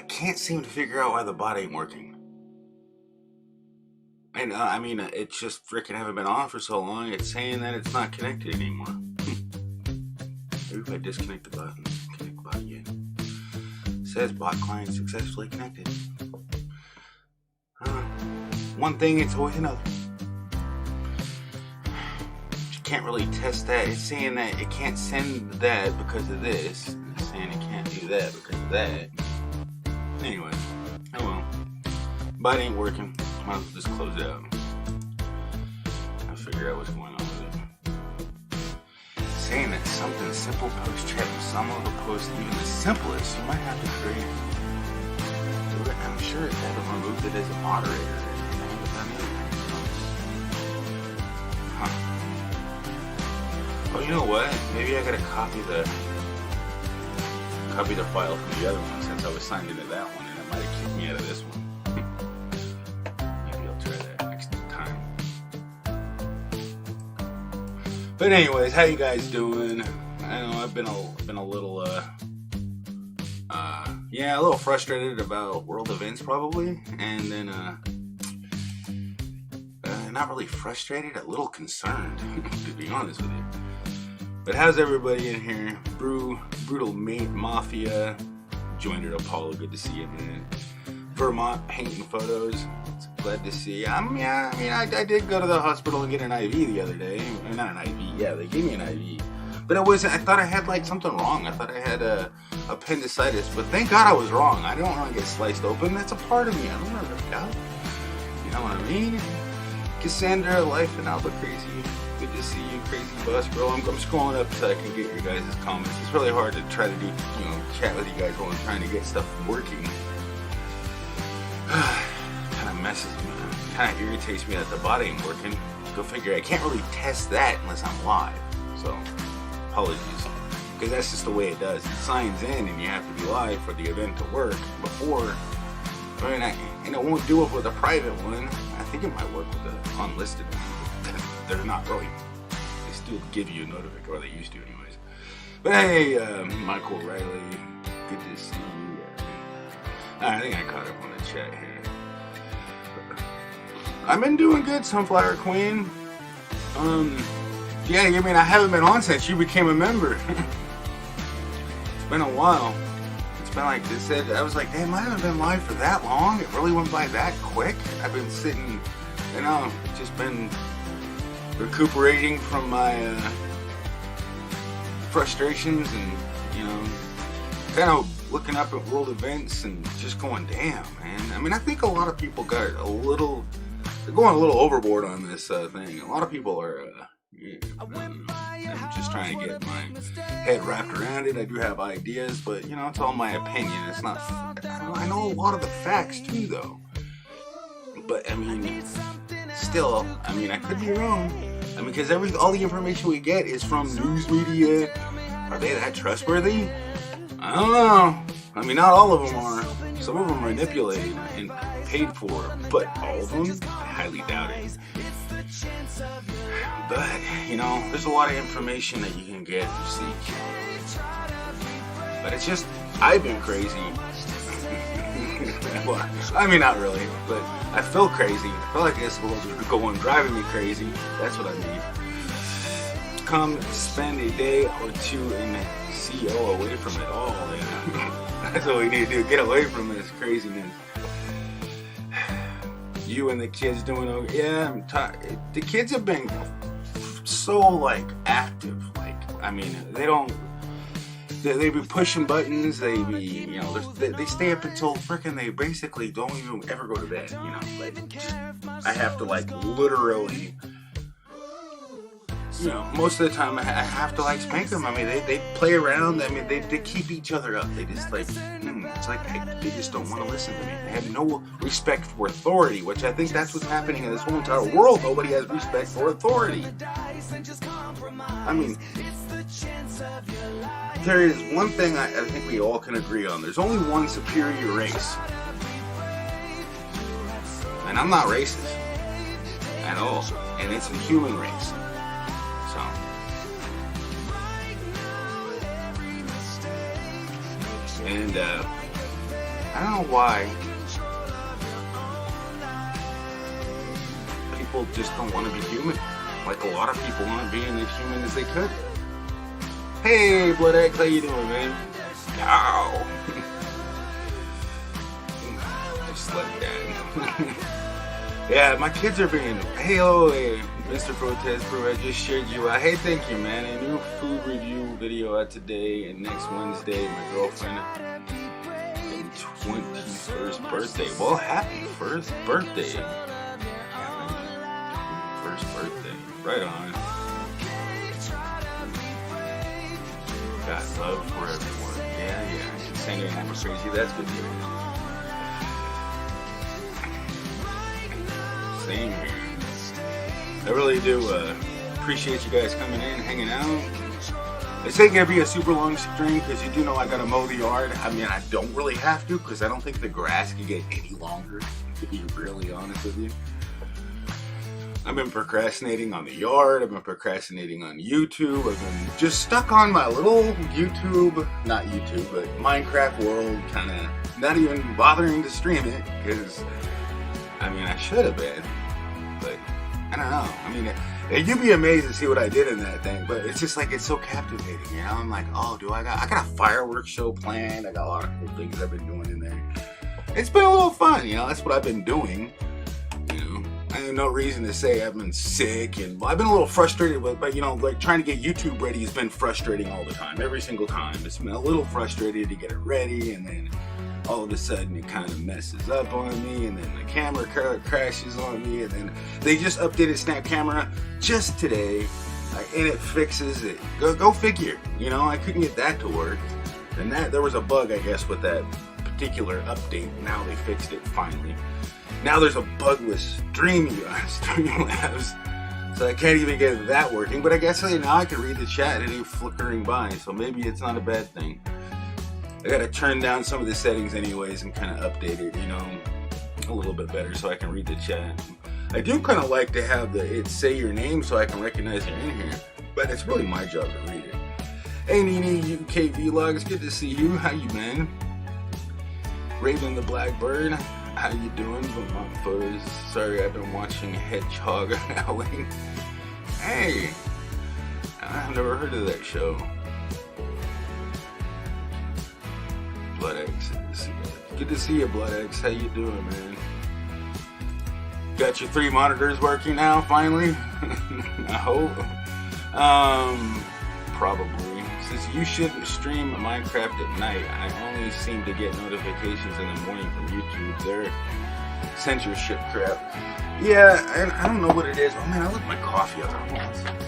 can't seem to figure out why the bot ain't working. And I mean, it just freaking haven't been on for so long. It's saying that it's not connected anymore. Maybe if I disconnect the bot and connect the bot again. It says bot client successfully connected. One thing, it's always another. You can't really test that. It's saying that it can't send that because of this. It's saying it can't do that because of that. Anyway, oh well. Bot ain't working. Might as well just close it out. I'll figure out what's going on with it. Saying that something simple post chat with some of the posts, even the simplest, you might have to create. I'm sure it had removed it as a moderator. And I haven't done anything. Huh. Oh, you know what? Maybe I gotta copy the file from the other one since I was signed into that one, and it might have kicked me out of this one. But anyways, how you guys doing? I know I've been a little a little frustrated about world events probably, and then not really frustrated, a little concerned to be honest with you. But how's everybody in here? Brutal Mafia, joined at Apollo, good to see you, man. Vermont painting photos. Glad to see. I did go to the hospital and get an IV the other day. Not an IV, yeah, they gave me an IV. But I thought I had like something wrong. I thought I had appendicitis, but thank God I was wrong. I don't want to get sliced open. That's a part of me. I don't want to rip out. You know what I mean? Cassandra, Life in Albuquerque. Good to see you, crazy bus girl. I'm scrolling up so I can get your guys' comments. It's really hard to try to do, chat with you guys while I'm trying to get stuff working. Kind of messes me, kind of irritates me that the bot ain't working. Go figure. I can't really test that unless I'm live. So, apologies. Because that's just the way it does. It signs in and you have to be live for the event to work before. And it won't do it with a private one. I think it might work with the unlisted one. They're not really. They still give you a notification, or they used to anyways. But hey, Michael Riley, good to see you. I think I caught up on the chat here. I've been doing good, Sunflower Queen. I haven't been on since you became a member. It's been a while. It's been like they said. I was like, damn, I haven't been live for that long. It really went by that quick. I've been sitting, just been recuperating from my frustrations and, kind of looking up at world events and just going, damn, man. I think a lot of people got they're going a little overboard on this thing. A lot of people are, I'm just trying to get my head wrapped around it. I do have ideas, but, it's all my opinion. It's not, I know a lot of the facts too, though. But, still, I could be wrong. Because all the information we get is from news media. Are they that trustworthy? I don't know. Not all of them are. Some of them are manipulated and paid for, but all of them, I highly doubt it. But, there's a lot of information that you can get and seek. But it's just, I've been crazy. Well, not really, but I feel crazy. I feel like this world is going driving me crazy. That's what I mean. Come spend a day or two in CO away from it all. That's what we need to do. Get away from this craziness. You and the kids doing okay? Yeah, I'm tired. The kids have been so active. They be pushing buttons. They be they stay up until frickin' they basically don't even ever go to bed. I have to literally. Most of the time I have to spank them. They play around. They keep each other up. They just it's like they just don't want to listen to me. They have no respect for authority, which I think that's what's happening in this whole entire world. Nobody has respect for authority. There is one thing I think we all can agree on. There's only one superior race. And I'm not racist at all. And it's the human race. And I don't know why people just don't want to be human. Like a lot of people want to be as human as they could. Hey, Blood X, how you doing, man? Ow. Just like that. Yeah, my kids are being, hey, Mr. Protest Brew, I just shared you out. Hey, thank you, man. A new food review video out today, and next Wednesday, my girlfriend, 21st birthday. Well, happy first birthday. First birthday. Right on. Got love for everyone. Yeah. Singing I'm crazy. That's good news. Same here. I really do appreciate you guys coming in, hanging out. It's ain't gonna be a super long stream because you do know I gotta mow the yard. I mean, I don't really have to because I don't think the grass can get any longer, to be really honest with you. I've been procrastinating on the yard. I've been procrastinating on YouTube. I've been just stuck on my little not YouTube, but Minecraft world, kind of not even bothering to stream it because, I mean, I should have been, but I don't know. I mean, you'd be amazed to see what I did in that thing, but it's just like, it's so captivating, you know? I'm like, oh, I got a fireworks show planned. I got a lot of cool things I've been doing in there. It's been a little fun, you know? That's what I've been doing, you know? I have no reason to say I've been sick, and I've been a little frustrated with, but you know, like trying to get YouTube ready has been frustrating all the time, every single time. It's been a little frustrated to get it ready, and then all of a sudden it kind of messes up on me, and then the camera crashes on me, and then they just updated Snap Camera just today, and it fixes it. Go figure, you know, I couldn't get that to work, and there was a bug, I guess, with that particular update. Now they fixed it finally. Now there's a bugless Streamlabs, so I can't even get that working, but I guess now I can read the chat and it's flickering by, so maybe it's not a bad thing. I gotta turn down some of the settings anyways and kind of update it, you know, a little bit better so I can read the chat. I do kind of like to have it say your name so I can recognize you're in here, but it's really my job to read it. Hey Nini, UK Vlog, it's good to see you. How you been? Raven the Blackbird, how you doing? Sorry, I've been watching Hedgehog Howling. Hey, I've never heard of that show. Blood X, good to see you, Blood X. How you doing, man? Got your 3 monitors working now, finally? I hope. Probably. Since you shouldn't stream Minecraft at night, I only seem to get notifications in the morning from YouTube. Their censorship crap. Yeah, and I don't know what it is. Oh man, I left my coffee out there. Hold on a second.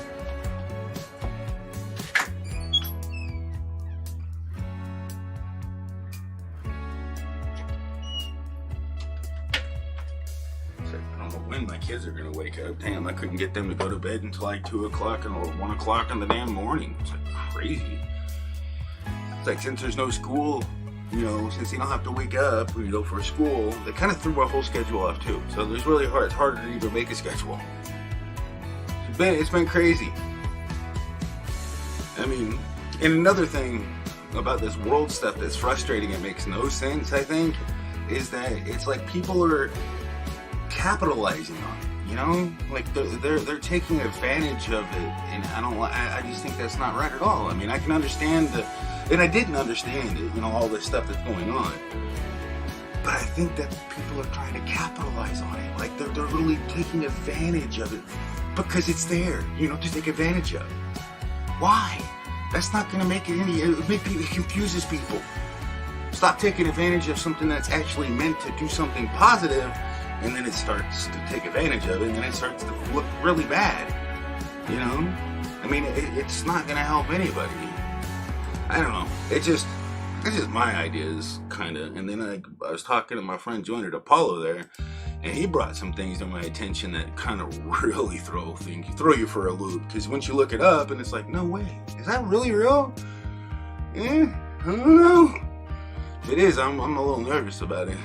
When my kids are gonna wake up. Damn, I couldn't get them to go to bed until like 2 o'clock or 1 o'clock in the damn morning. It's like crazy. It's like, since there's no school, you know, since you don't have to wake up when you go for school, they kind of threw my whole schedule off too. So it's really hard. It's harder to even make a schedule. It's been crazy. I mean, and another thing about this world stuff that's frustrating and makes no sense, I think, is that it's like people are capitalizing on it, you know, like they're taking advantage of it, and I just think that's not right at all. I mean, I can understand and I didn't understand it, you know, all this stuff that's going on, but I think that people are trying to capitalize on it, like they're really taking advantage of it because it's there, you know, to take advantage of. Why? That's not going to make it any. It confuses people. Stop taking advantage of something that's actually meant to do something positive. And then it starts to take advantage of it, and then it starts to look really bad, you know? I mean, it's not going to help anybody. I don't know. It's just my ideas, kind of. And then I was talking to my friend Joiner Apollo there, and he brought some things to my attention that kind of really throw you for a loop. Because once you look it up, and it's like, no way. Is that really real? I don't know. If it is, I'm a little nervous about it.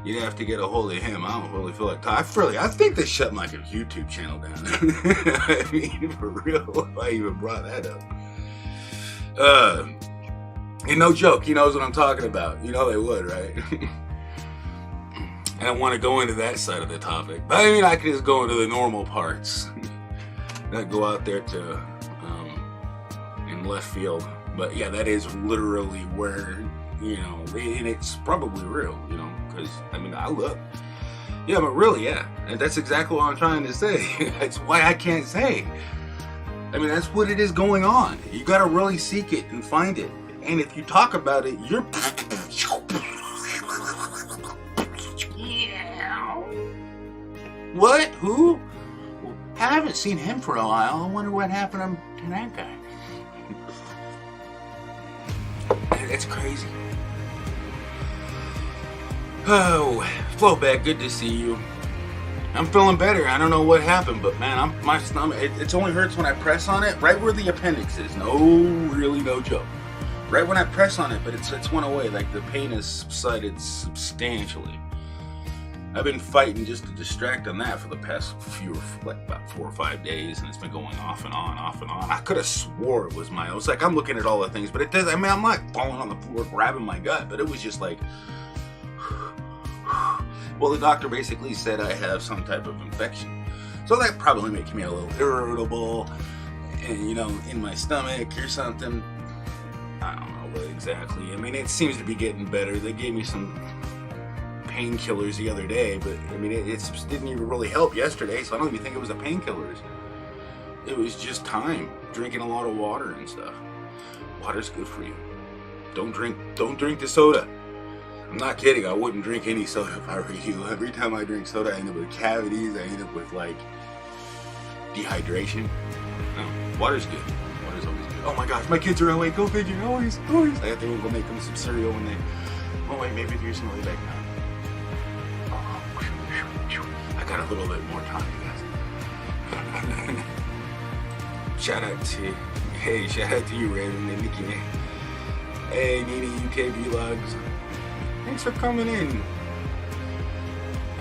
You'd have to get a hold of him. I don't really feel like I think they shut my YouTube channel down. I mean, for real, if I even brought that up. And no joke, he knows what I'm talking about. You know they would, right? I don't want to go into that side of the topic. But I mean, I can just go into the normal parts. Not go out there to in left field. But yeah, that is literally where, you know, and it's probably real, you know, because, I mean, I look. Yeah, but really, yeah. And that's exactly what I'm trying to say. That's why I can't say. I mean, that's what it is going on. You got to really seek it and find it. And if you talk about it, you're... What? Who? I haven't seen him for a while. I wonder what happened to that guy. That's crazy. Oh, Flowback, good to see you. I'm feeling better. I don't know what happened, but man, my stomach, it only hurts when I press on it, right where the appendix is. No, really, no joke. Right when I press on it, but it's went away. Like the pain has subsided substantially. I've been fighting just to distract on that for the past about 4 or 5 days, and it's been going off and on, off and on. I could have swore it was I was like, I'm looking at all the things, but it does. I mean, I'm not falling on the floor grabbing my gut, but it was just like, well, the doctor basically said I have some type of infection, so that probably makes me a little irritable, and you know, in my stomach or something. I don't know what exactly. I mean, it seems to be getting better. They gave me some painkillers the other day, but I mean, it didn't even really help yesterday, so I don't even think it was the painkillers. It was just time, drinking a lot of water and stuff. Water's good for you. Don't drink the soda. I'm not kidding. I wouldn't drink any soda if I were you. Every time I drink soda, I end up with cavities. I end up with like dehydration. No, water's good. Water's always good. Oh my gosh, my kids are awake. Go figure. Always. I have to go make them some cereal when they. Oh wait, maybe there's some back now. I got a little bit more time, you guys. Shout out to you, Raven and Nikki. Hey, Nina, UK Vlogs. Thanks for coming in.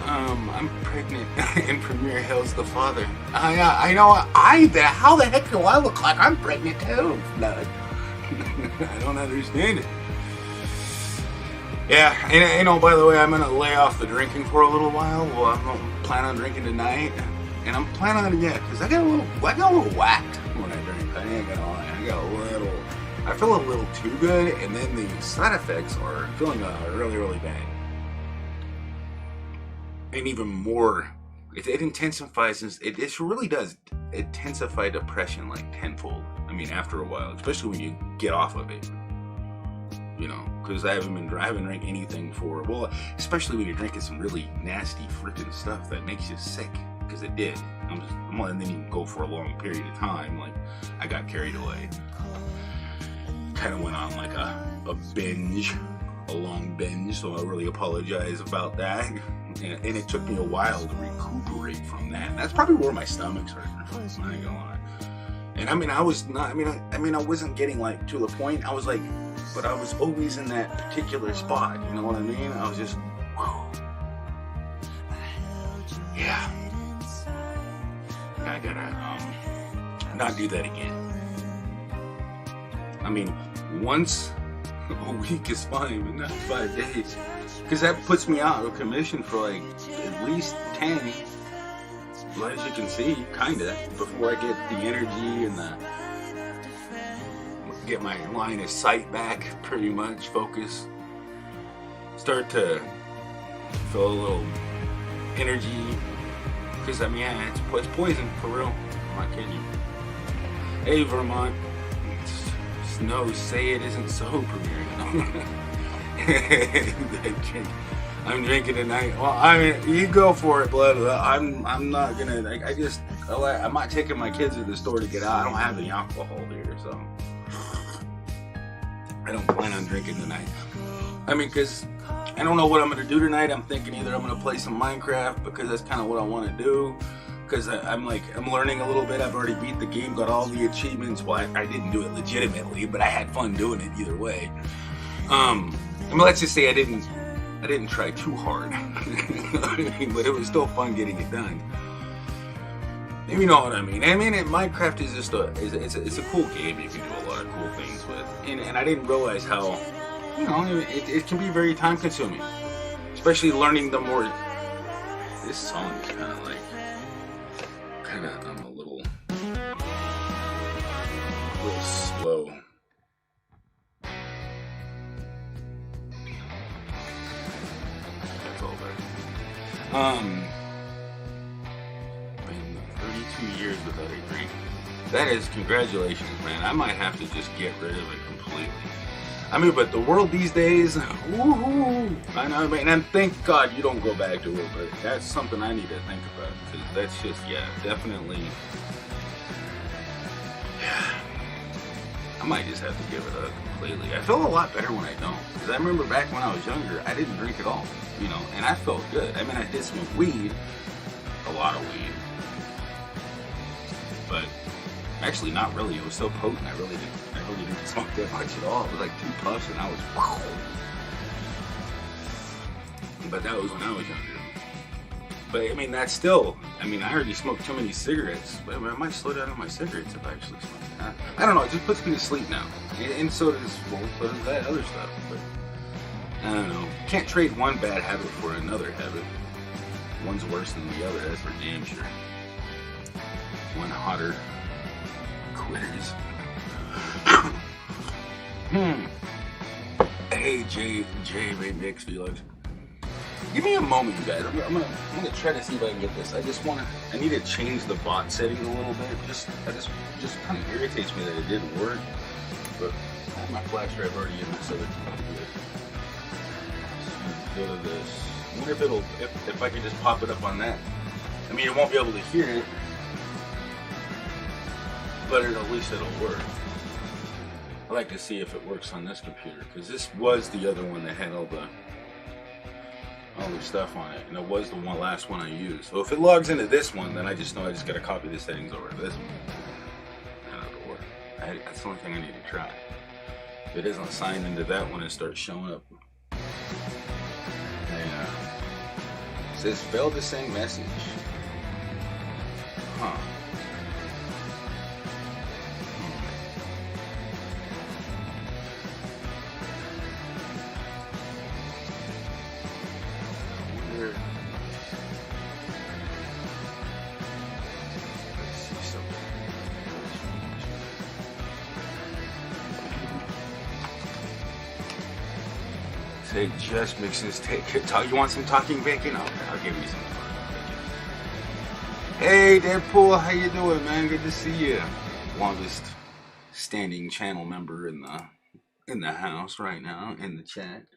I'm pregnant, and Premier Hill's the father. I know. How the heck do I look like I'm pregnant too? Blood. I don't understand it. Yeah, and you know, by the way, I'm gonna lay off the drinking for a little while. Well, I don't plan on drinking tonight, and I'm planning on it yet because I got a little whacked when I drink. I ain't gonna lie, I feel a little too good, and then the side effects are feeling really, really bad, and even more. It intensifies. It really does intensify depression like tenfold. I mean, after a while, especially when you get off of it. You know, because I haven't drank anything especially when you're drinking some really nasty freaking stuff that makes you sick, because it did. And then you go for a long period of time. Like, I got carried away. Kind of went on like a binge, a long binge, so I really apologize about that. And it took me a while to recuperate from that. And that's probably where my stomach's hurting from. I ain't gonna lie. And I mean, I wasn't getting like to the point. I was like, but I was always in that particular spot. You know what I mean? I was just, whew. Yeah. I gotta not do that again. I mean, once a week is fine, but not 5 days, because that puts me out of commission for like at least 10. Well, as you can see, kinda, before I get the energy and get my line of sight back, pretty much, focus. Start to feel a little energy, because I mean, yeah, it's poison, for real. I'm not kidding you. Hey, Vermont. No, say it isn't so, Premier. I'm drinking tonight. Well, I mean, you go for it, blood. I'm not gonna. I'm not taking my kids to the store to get out. I don't have any alcohol here, so I don't plan on drinking tonight. I mean, because I don't know what I'm gonna do tonight. I'm thinking either I'm gonna play some Minecraft, because that's kind of what I want to do. Because I'm learning a little bit. I've already beat the game, got all the achievements. Well, I didn't do it legitimately, but I had fun doing it either way. I mean, let's just say I didn't try too hard, but it was still fun getting it done. You know what I mean? I mean, Minecraft is just it's a cool game. You can do a lot of cool things with, and I didn't realize how, you know, it can be very time consuming, especially learning the more. This song is kind of I'm a little slow. That's all that. Man, 32 years without a drink. That is, congratulations, man. I might have to just get rid of it completely. I mean, but the world these days, woohoo! I know, man, and thank God you don't go back to it, but that's something I need to think about, because that's just, yeah, definitely, yeah, I might just have to give it up completely. I feel a lot better when I don't, because I remember back when I was younger, I didn't drink at all, you know, and I felt good. I mean, I did smoke weed, a lot of weed, but actually not really. It was so potent, I really didn't smoke that much at all. It was like 2 puffs and I was wow. But that was when I was younger. But I mean, that's still, I mean, I already smoked too many cigarettes, but I might slow down on my cigarettes if I actually smoke. I don't know, it just puts me to sleep now. And so does, well, so does that other stuff. But I don't know. Can't trade one bad habit for another habit. One's worse than the other, that's for damn sure. One hotter. Quitters. Hey, J Mix Felix. Give me a moment, you guys. I'm gonna try to see if I can get this. I need to change the bot setting a little bit. Just kind of irritates me that it didn't work. But I have my flash drive already in this other computer. Go to this. I wonder if I can just pop it up on that. I mean, it won't be able to hear it, but at least it'll work. I like to see if it works on this computer, because this was the other one that had all the stuff on it, and it was the last one I used. So if it logs into this one, then I just know I just gotta copy the settings over to this one, and it'll work. That's the only thing I need to try. If it isn't signed into that one and starts showing up, and it says failed to send message. Huh. Say just mixes take it. You want some talking bacon? Okay, I'll give you some talking bacon. Hey Deadpool, how you doing, man? Good to see you. Longest standing channel member in the house right now in the chat.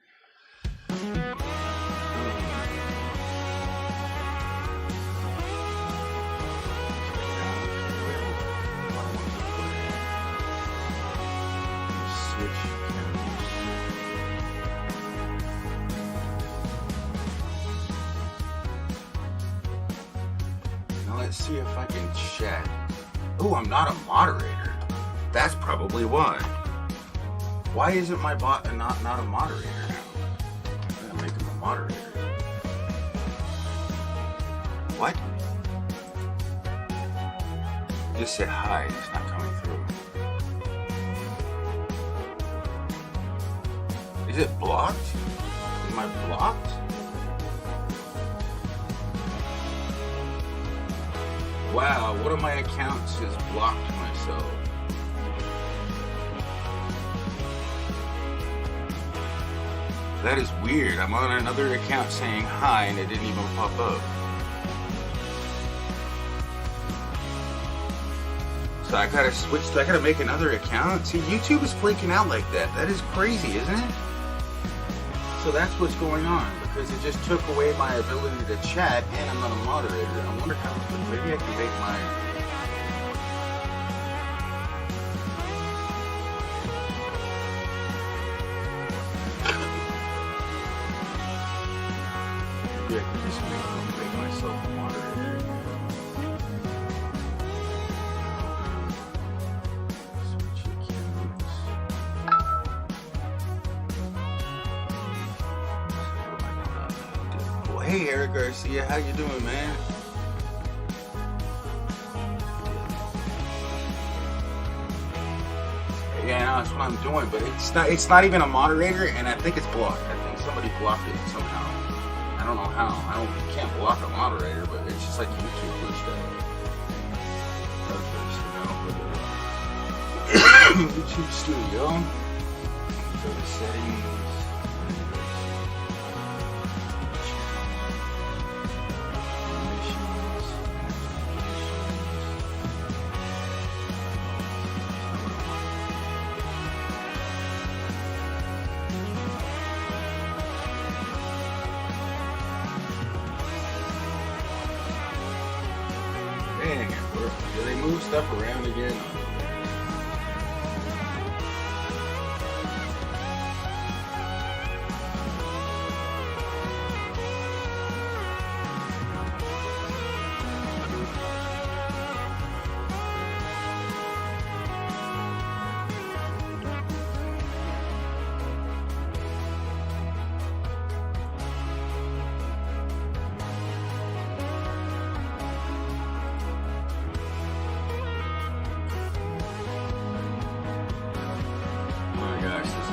Let's see if I can chat. Oh, I'm not a moderator. That's probably why. Why isn't my bot not a moderator now? I'm gonna make him a moderator. What? Just said hi. It's not coming through. Is it blocked? Am I blocked? Wow, one of my accounts just blocked myself. That is weird. I'm on another account saying hi and it didn't even pop up. So I gotta switch, I gotta make another account? See, YouTube is freaking out like that. That is crazy, isn't it? So that's what's going on, because it just took away my ability to chat, and I'm not a moderator. I wonder how, maybe I can make my... maybe I can just make myself a moderator. Switch accounts. Well, hey Eric Garcia, how you doing, man? Yeah, no, that's what I'm doing, but it's not even a moderator, and I think it's blocked. I think somebody blocked it somehow. I don't know how. You can't block a moderator, but it's just like YouTube glitched out. YouTube Studio. Go to settings. Dang it, do they move stuff around again?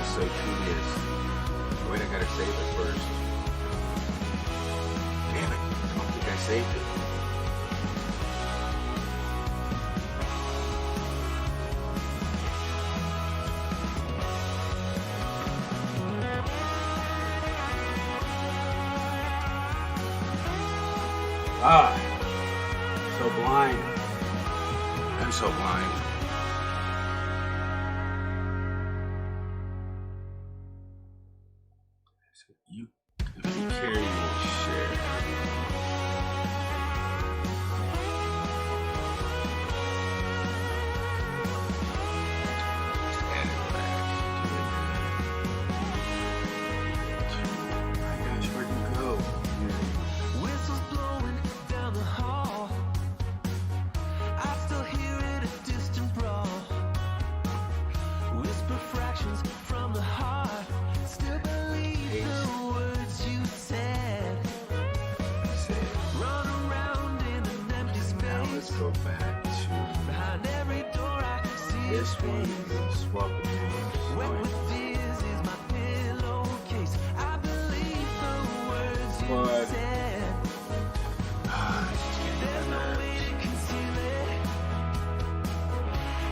So tedious. Wait, I gotta save it first. Damn it, I don't think I saved it. So blind. I'm so blind. You carry your share. Just add it back. Oh my gosh, where'd you go? Whistles blowing down the hall. I still hear it a distant brawl. Whisper fractions from the heart. Still believe the words you said. Run around in an empty space. Now let's go back to behind every door I see this one. face. Swap it. Wet with tears is my pillowcase. I believe the words you said. There's no way to conceal it.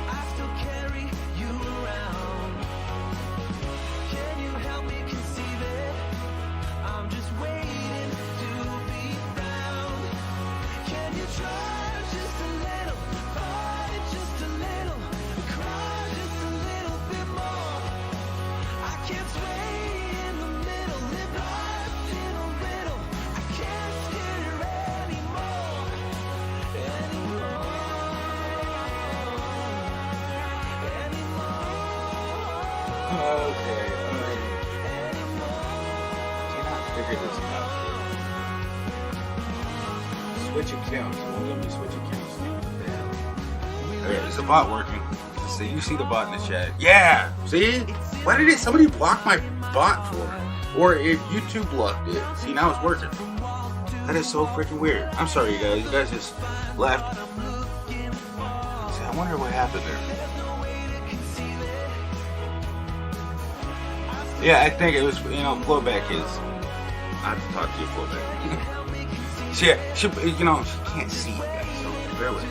I still carry you around. Can you help me conceive it? I'm just waiting to be found. Can you try just a little, fight just a little, cry just a little bit more? I can't sway in the middle, live life in a riddle. I can't steer anymore, anymore. Okay, cannot figure this out. Switch accounts. Won't let me switch accounts. What the hell? Okay, is the bot working? So you see the bot in the chat? Yeah. See? Why did somebody block my bot for? Or if YouTube blocked it? See, now it's working. That is so freaking weird. I'm sorry, you guys. You guys just left. See, I wonder what happened there. Yeah, I think it was, Flowback is. I have to talk to you, Flowback. she, she can't see you guys, so bear with me.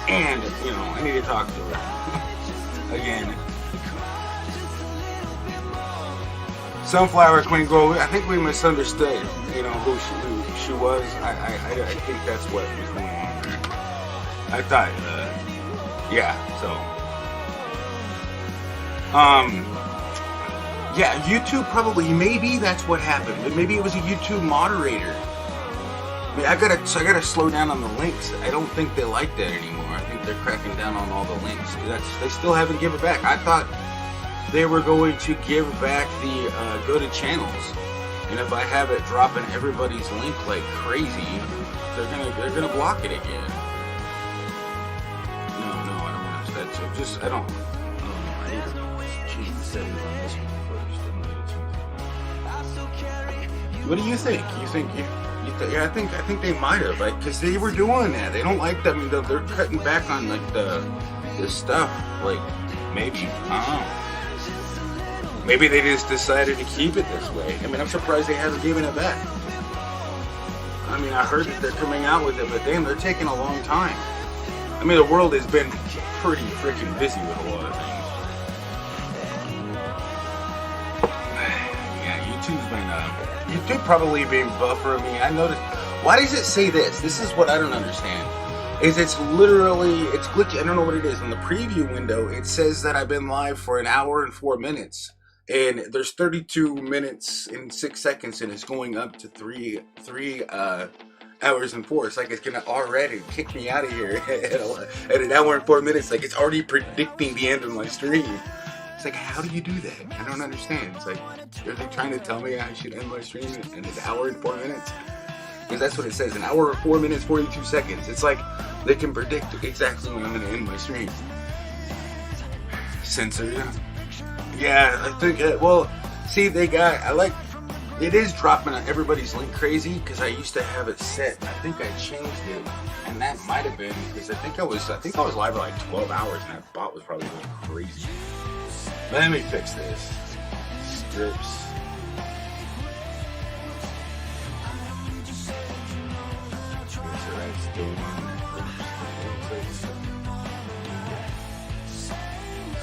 And, I need to talk to her. Again. Sunflower Queen Gold, I think we misunderstood, who she was. I think that's what was going on there. I thought, yeah, YouTube probably, maybe that's what happened. Maybe it was a YouTube moderator. I mean, I gotta slow down on the links. I don't think they like that anymore. I think they're cracking down on all the links. They still haven't given back. I thought they were going to give back the go to channels, and if I have it dropping everybody's link like crazy, they're gonna block it again. No, I don't want to that. So I don't. I need to change the settings on this one first. What do you think? Yeah, I think they might have, because they were doing that. They don't like that. They're cutting back on like the this stuff. Like, maybe, I don't know. Maybe they just decided to keep it this way. I mean, I'm surprised they haven't given it back. I mean, I heard that they're coming out with it, but damn, they're taking a long time. I mean, the world has been pretty freaking busy with a lot of things. Yeah, YouTube probably been buffering me. I noticed. Why does it say this? This is what I don't understand. It's glitchy. I don't know what it is. In the preview window, it says that I've been live for an hour and 4 minutes. And there's 32 minutes and 6 seconds, and it's going up to three hours and 4. It's like it's gonna already kick me out of here at an hour and 4 minutes. Like, it's already predicting the end of my stream. It's like, how do you do that? I don't understand. It's like, are they trying to tell me I should end my stream in an hour and 4 minutes? Because that's what it says, an hour, 4 minutes, 42 seconds. It's like they can predict exactly when I'm going to end my stream. Censored. Yeah, I think, well, see, it is dropping everybody's link crazy, because I used to have it set. I think I changed it, and that might have been, because I think I was live for like 12 hours, and that bot was probably going crazy. Let me fix this. Strips.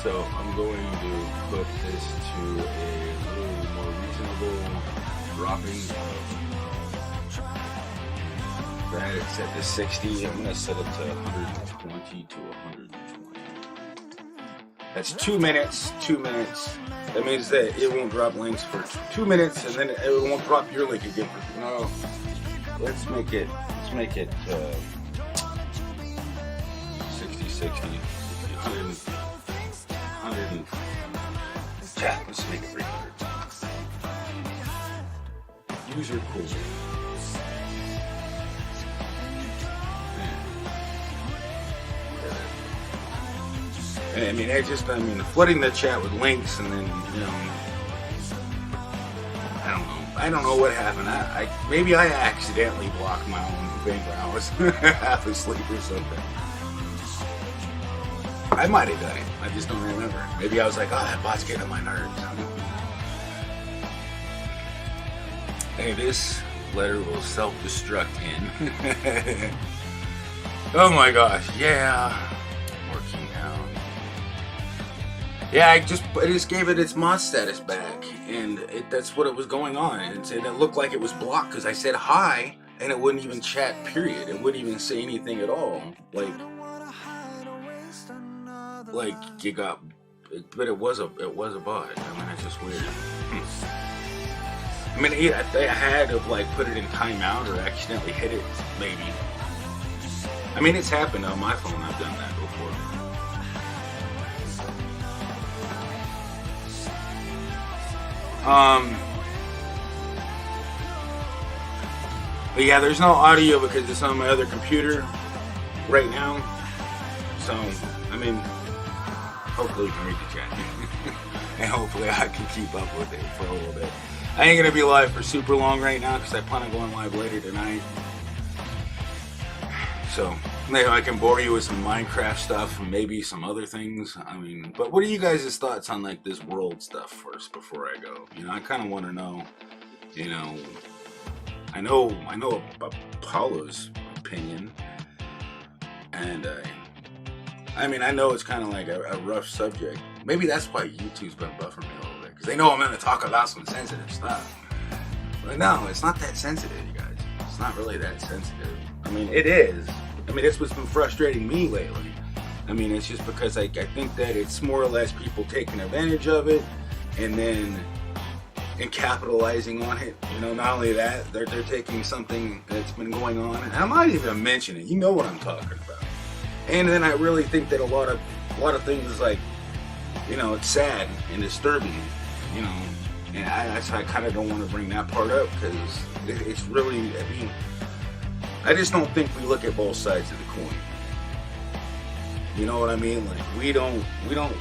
So I'm going to put this to a little more reasonable dropping. That it's set to 60. I'm going to set it to 120 to 120. That's 2 minutes. 2 minutes. That means that it won't drop links for 2 minutes, and then it won't drop your link again. No. Let's make it 60, 100. Yeah, let's make it 300. User cool. I mean, flooding the chat with links, and then, I don't know what happened. Maybe I accidentally blocked my own thing when I was half asleep or something. I might have done it. I just don't remember. Maybe I was like, oh, that bot's getting on my nerves. Hey, this letter will self-destruct in. Oh my gosh, yeah. Working out. Yeah, I just gave it its mod status back, and that's what it was going on. And it looked like it was blocked because I said hi, and it wouldn't even chat, period. It wouldn't even say anything at all. Like it got, but it was a bot. I mean, it's just weird. I mean, I had to put it in timeout or accidentally hit it, maybe. I mean, it's happened on my phone. I've done that before. But yeah, there's no audio because it's on my other computer right now. So, I mean, hopefully you can read the chat. And hopefully I can keep up with it for a little bit. I ain't going to be live for super long right now because I plan on going live later tonight. So, maybe I can bore you with some Minecraft stuff and maybe some other things. I mean, but what are you guys' thoughts on this world stuff first before I go? I kind of want to know, I know Apollo's opinion. And, I mean, I know it's kind of like a rough subject. Maybe that's why YouTube's been buffering me a little bit. Because they know I'm going to talk about some sensitive stuff. But no, it's not that sensitive, you guys. It's not really that sensitive. I mean, it is. I mean, that's what's been frustrating me lately. I mean, it's just because I think that it's more or less people taking advantage of it and capitalizing on it. Not only that, they're taking something that's been going on, and I'm not even mentioning it. You know what I'm talking about. And then I really think that a lot of things it's sad and disturbing, and I kind of don't want to bring that part up because it's really, I mean, I just don't think we look at both sides of the coin. You know what I mean? We don't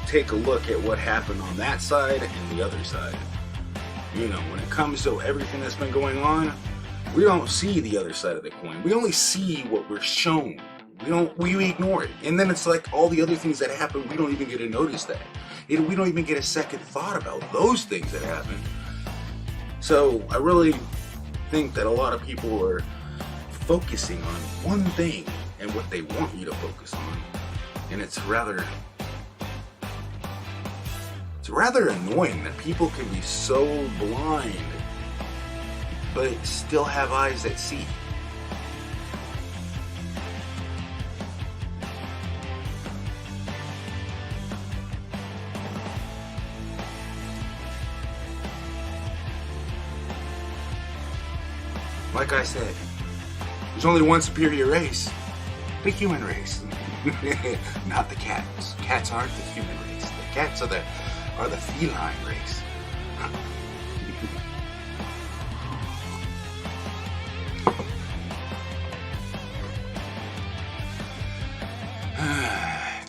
take a look at what happened on that side and the other side. When it comes to everything that's been going on, we don't see the other side of the coin. We only see what we're shown. We ignore it. And then it's like all the other things that happen, we don't even get to notice that. We don't even get a second thought about those things that happen. So I really think that a lot of people are focusing on one thing and what they want you to focus on. And it's rather annoying that people can be so blind but still have eyes that see. Like I said, there's only one superior race, the human race. Not the cats. Cats aren't the human race. The cats are the feline race.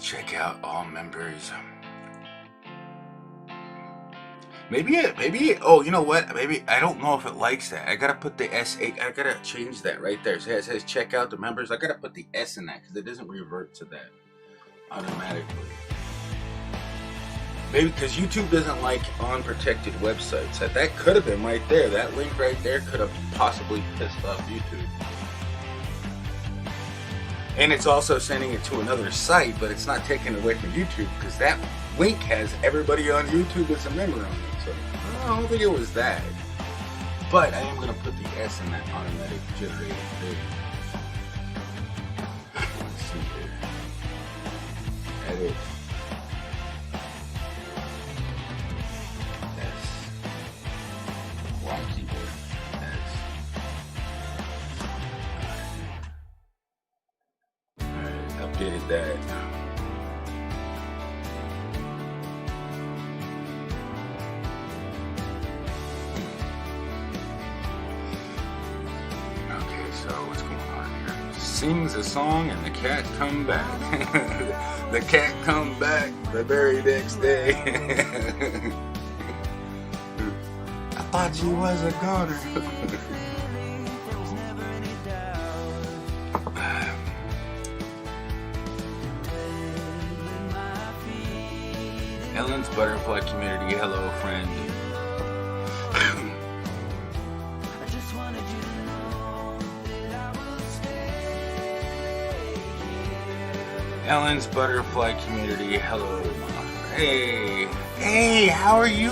Check out all members. Maybe, oh, you know what? Maybe, I don't know if it likes that. I gotta put the S8, I gotta change that right there. So it says check out the members. I gotta put the S in that because it doesn't revert to that automatically. Maybe because YouTube doesn't like unprotected websites. That could have been right there. That link right there could have possibly pissed off YouTube. And it's also sending it to another site, but it's not taking it away from YouTube because that link has everybody on YouTube that's a member on it. So I don't think it was that. But I am going to put the S in that automatic generated thing. Let's see here. Edit. S. Y keyboard. S. Alright, updated that. Sings a song and the cat come back. The cat come back the very next day. I thought you was a goner. Ellen's Butterfly Community, hello friend. Ellen's Butterfly Community, hello. Hey, how are you?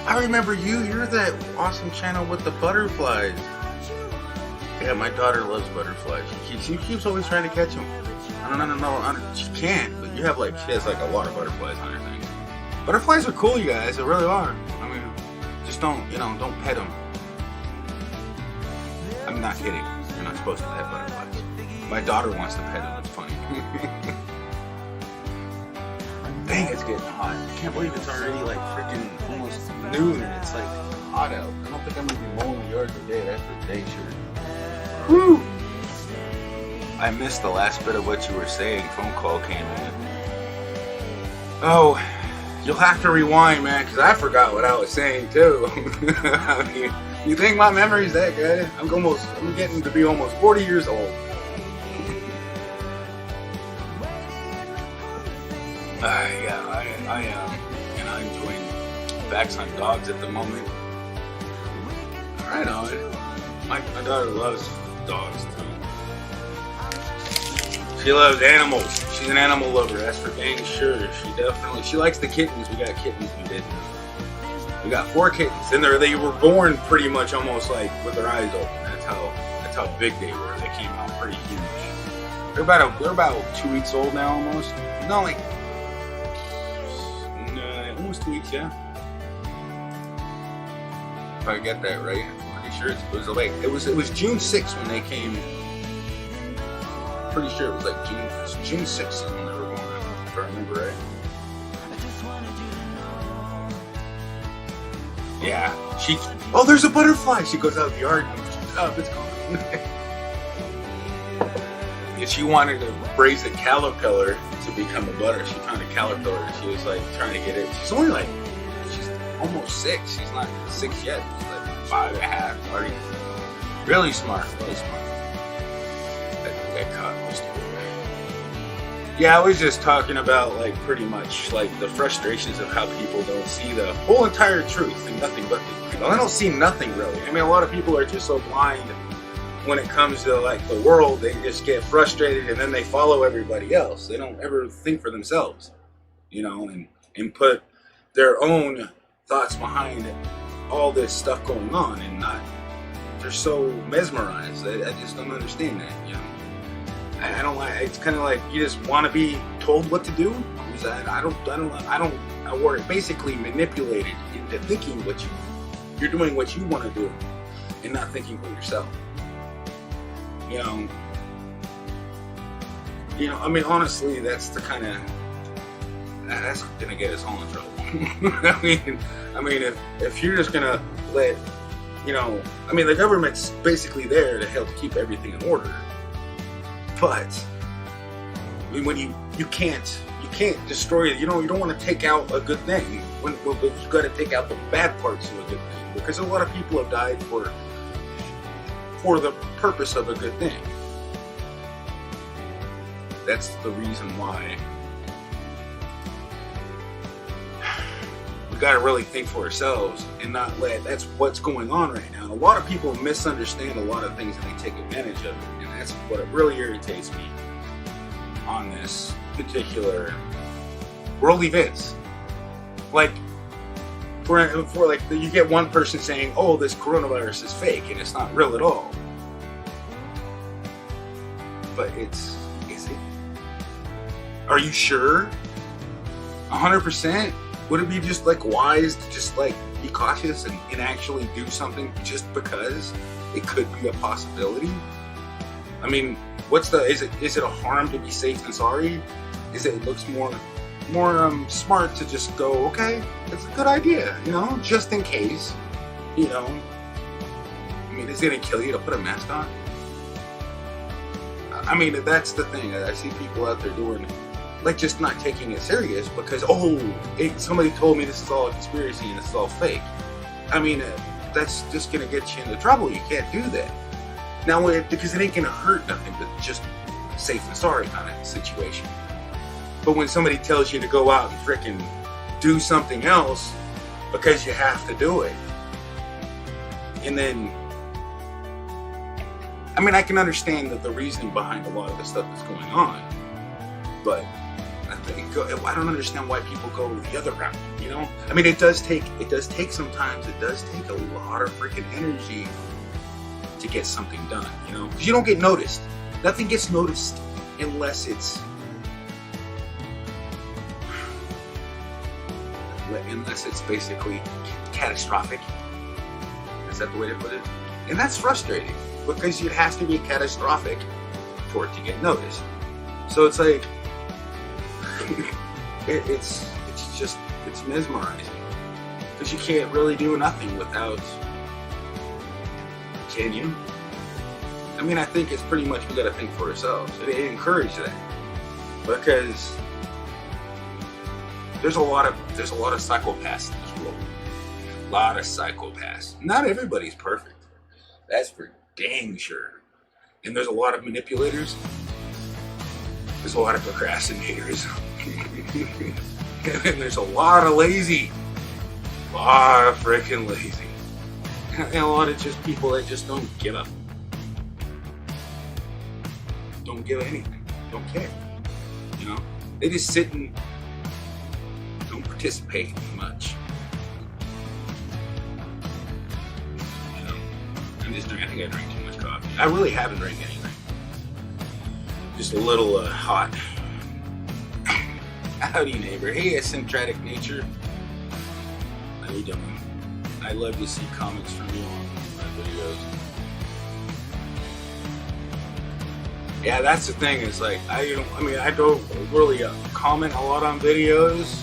I remember you. You're that awesome channel with the butterflies. Yeah, my daughter loves butterflies. She keeps always trying to catch them. No, she can't. But she has like a lot of butterflies on her thing. Butterflies are cool, you guys. They really are. I mean, just don't pet them. I'm not kidding. You're not supposed to pet butterflies. My daughter wants to pet them. It's funny. Dang, it's getting hot. I can't believe it's already like freaking almost noon and it's like hot out. I don't think I'm gonna be mowing the yard today. That's for day sure. Whew! I missed the last bit of what you were saying. Phone call came in. Oh, you'll have to rewind, man, because I forgot what I was saying too. I mean, you think my memory's that good? I'm getting to be almost 40 years old. I am, enjoying backs on dogs at the moment. Right on. My daughter loves dogs too. She loves animals. She's an animal lover, that's for dang sure. She likes the kittens. We got kittens we did. We got 4 kittens, and they were born pretty much almost like with their eyes open. That's how big they were. They came out pretty huge. They're about 2 weeks old now almost. No, like almost 2 weeks, yeah. If I get that right, I'm pretty sure it was June 6th when they came. Pretty sure it was like June 6th is when they were born, if I remember right. Yeah, there's a butterfly. She goes out in the yard and it's gone. Yeah, she wanted to raise a caterpillar to become a butter. She found a caterpillar. She was like trying to get it. She's almost 6. She's not 6 yet. She's like 5.5. Already really smart. Really smart. That caught most of it. Yeah, I was just talking about like pretty much like the frustrations of how people don't see the whole entire truth and nothing but the truth. They don't see nothing really. I mean, a lot of people are just so blind when it comes to like the world. They just get frustrated and then they follow everybody else. They don't ever think for themselves, you know, and put their own thoughts behind all this stuff going on, and not. They're so mesmerized. I just don't understand that, you know. I don't like. It's kind of like you just want to be told what to do. Or basically manipulated into thinking you're doing what you want to do, and not thinking for yourself. You know. I mean, honestly, that's the kind of that's gonna get us all in trouble. I mean, if you're just gonna let, you know, I mean, the government's basically there to help keep everything in order. But I mean, when you can't destroy it. You don't want to take out a good thing. You got to take out the bad parts of a good thing, because a lot of people have died for the purpose of a good thing. That's the reason why we got to really think for ourselves and not let. That's what's going on right now. And a lot of people misunderstand a lot of things and they take advantage of it. And that's what really irritates me on this particular world events. Like, for like, you get one person saying, "Oh, this coronavirus is fake and it's not real at all." But is it? Are you sure? 100%? Would it be just like wise to just like be cautious and actually do something just because it could be a possibility? I mean, is it a harm to be safe than sorry? It looks more smart to just go, okay, that's a good idea, you know, just in case, you know. I mean, is it gonna kill you to put a mask on? I mean, that's the thing. I see people out there doing, like, just not taking it serious because, somebody told me this is all a conspiracy and this is all fake. I mean, that's just gonna get you into trouble. You can't do that. Now, because it ain't gonna hurt nothing, but just safe and sorry kind of situation. But when somebody tells you to go out and frickin' do something else because you have to do it, and then, I mean, I can understand the reasoning behind a lot of the stuff that's going on, but I don't understand why people go the other route, you know? I mean, it does take sometimes, it does take a lot of freaking energy to get something done, you know? Because you don't get noticed. Nothing gets noticed unless it's basically catastrophic. Is that the way to put it? And that's frustrating, because it has to be catastrophic for it to get noticed. So it's like, it's mesmerizing, because you can't really do nothing without, can you? I mean, I think it's pretty much, we gotta think for ourselves. It encourages that, because there's a lot of psychopaths in this world. A lot of psychopaths. Not everybody's perfect. That's for dang sure. And there's a lot of manipulators. There's a lot of procrastinators. And there's a lot of lazy. A lot of freaking lazy. And a lot of just people that just don't give up. Don't give anything. Don't care. You know? They just sit and don't participate much. You know? I think I drank too much coffee. I really haven't drank anything. Just a little hot. Howdy, neighbor. Hey, eccentric nature. How you doing? I love to see comments from you on my videos. Yeah, that's the thing. It's like I don't really comment a lot on videos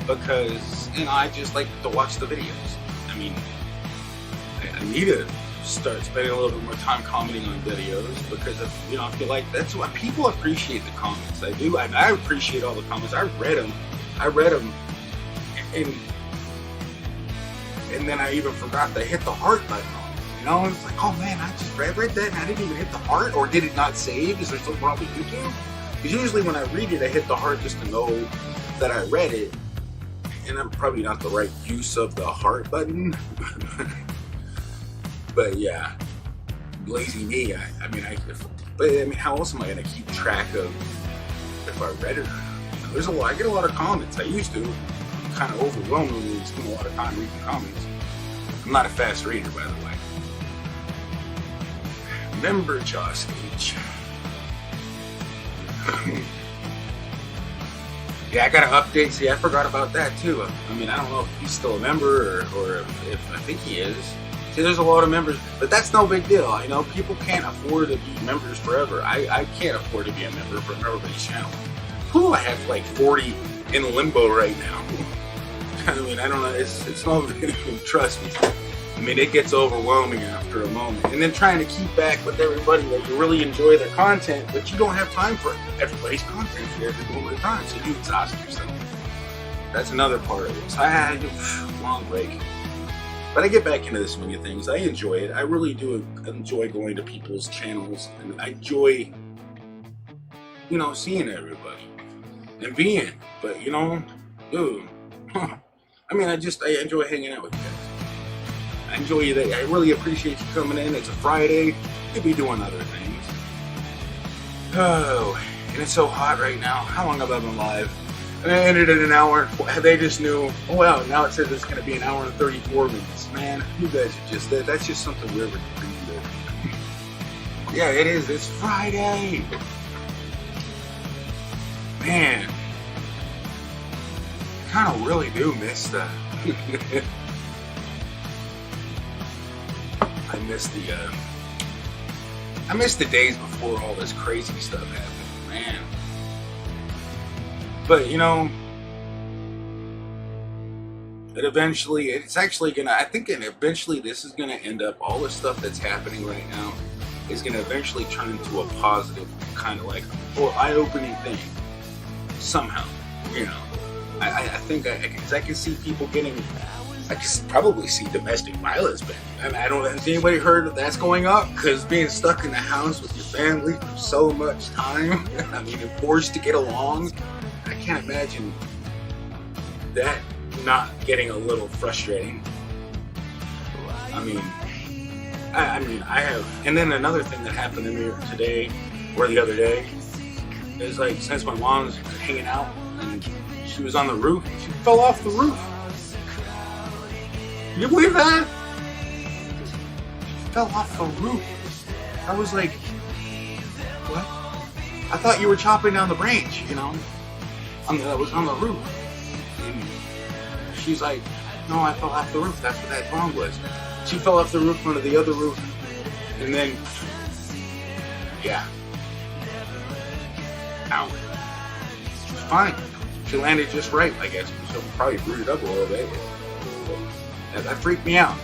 because, I just like to watch the videos. I mean, I need to start spending a little bit more time commenting on videos, because I feel like that's what people appreciate, the comments. I do. I appreciate all the comments. I read them, and then I even forgot to hit the heart button on it. You know, it's like, oh man, I just read that and I didn't even hit the heart, or did it not save? Is there something wrong with YouTube? Because usually when I read it, I hit the heart just to know that I read it. And I'm probably not the right use of the heart button. But yeah, lazy me. But how else am I gonna keep track of if I read it or not? You know, there's a lot. I get a lot of comments. I used to. I'm kind of overwhelmed when we spend a lot of time reading comments. I'm not a fast reader, by the way. Member Josh H. Yeah, I got to update. See, I forgot about that too. I mean, I don't know if he's still a member or if I think he is. See, there's a lot of members, but that's no big deal. I know people can't afford to be members forever. I can't afford to be a member from everybody's channel. Who I have like 40 in limbo right now. I mean, I don't know. It's no trust me. I mean, it gets overwhelming after a moment. And then trying to keep back with everybody that you really enjoy their content, but you don't have time for everybody's content every moment of time, so you exhaust yourself. That's another part of it. So I had a long break. But I get back into the swing of things. I enjoy it. I really do enjoy going to people's channels. And I enjoy, seeing everybody and being. But, dude, I mean, I enjoy hanging out with you guys. I enjoy you. I really appreciate you coming in. It's a Friday. You'll be doing other things. Oh, and it's so hot right now. How long have I been live? And I ended in an hour. They just knew. Oh wow! Now it says it's going to be an hour and 34 minutes. Man, you guys are just—that's just something we're reading. Yeah, it is. It's Friday. Man, kind of really do miss the. I miss the days before all this crazy stuff happened, man. But eventually this is gonna end up, all the stuff that's happening right now is gonna eventually turn into a positive kind of like, or eye-opening thing somehow. I think I can see people getting. I can probably see domestic violence, but I don't. Has anybody heard that that's going up? Because being stuck in the house with your family for so much time, I mean, and forced to get along, I can't imagine that not getting a little frustrating. I have. And then another thing that happened to me today, or the other day, is like, since my mom's hanging out and she was on the roof, she fell off the roof. Can you believe that? She fell off the roof. I was like, what? I thought you were chopping down the branch, that was on the roof. And she's like, no, I fell off the roof. That's what that song was. She fell off the roof onto the other roof. And then, yeah. Ow. She's fine. She landed just right, I guess. So probably rooted up a little bit. That freaked me out.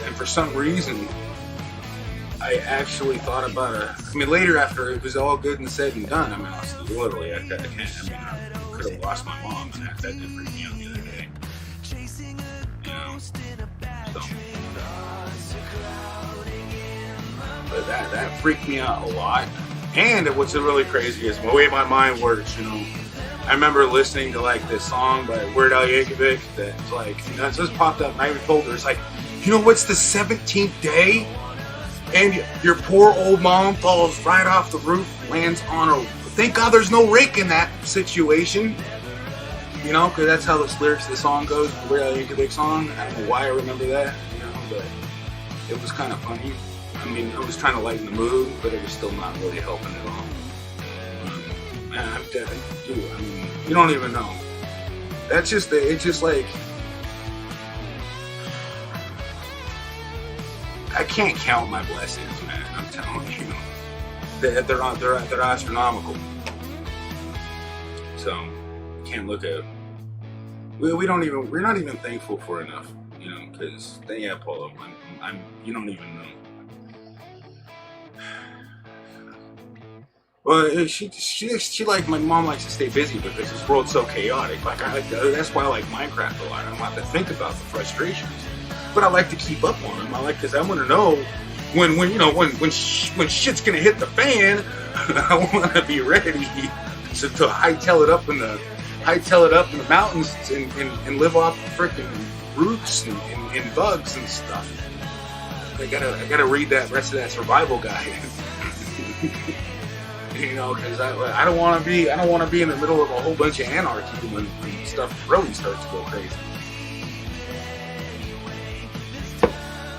And for some reason, I actually thought about later after it was all good and said and done, literally, I could have lost my mom, and that did freak me out the other day. So. But that freaked me out a lot. And what's really crazy is the way my mind works, I remember listening to like this song by Weird Al Yankovic that's like, it just popped up and I even told her, it's like, what's the 17th day? And your poor old mom falls right off the roof, lands on a, thank God there's no rake in that situation. Because that's how the lyrics of the song goes, the Weird Al Yankovic song. I don't know why I remember that, but it was kind of funny. I was trying to lighten the mood, but it was still not really helping at all. You don't even know. It's just like, I can't count my blessings, man. I'm telling you, they're astronomical. So, can't look at. We're not even thankful for enough, because Paula, you don't even know. Well, she like, my mom likes to stay busy because this world's so chaotic. Like, that's why I like Minecraft a lot. I don't have to think about the frustrations, but I like to keep up on them. Because I want to know when shit's gonna hit the fan, I want to be ready to hightail it up in the mountains and live off freaking roots and bugs and stuff. I gotta read that rest of that survival guide. Because I don't want to be in the middle of a whole bunch of anarchy when stuff really starts to go crazy.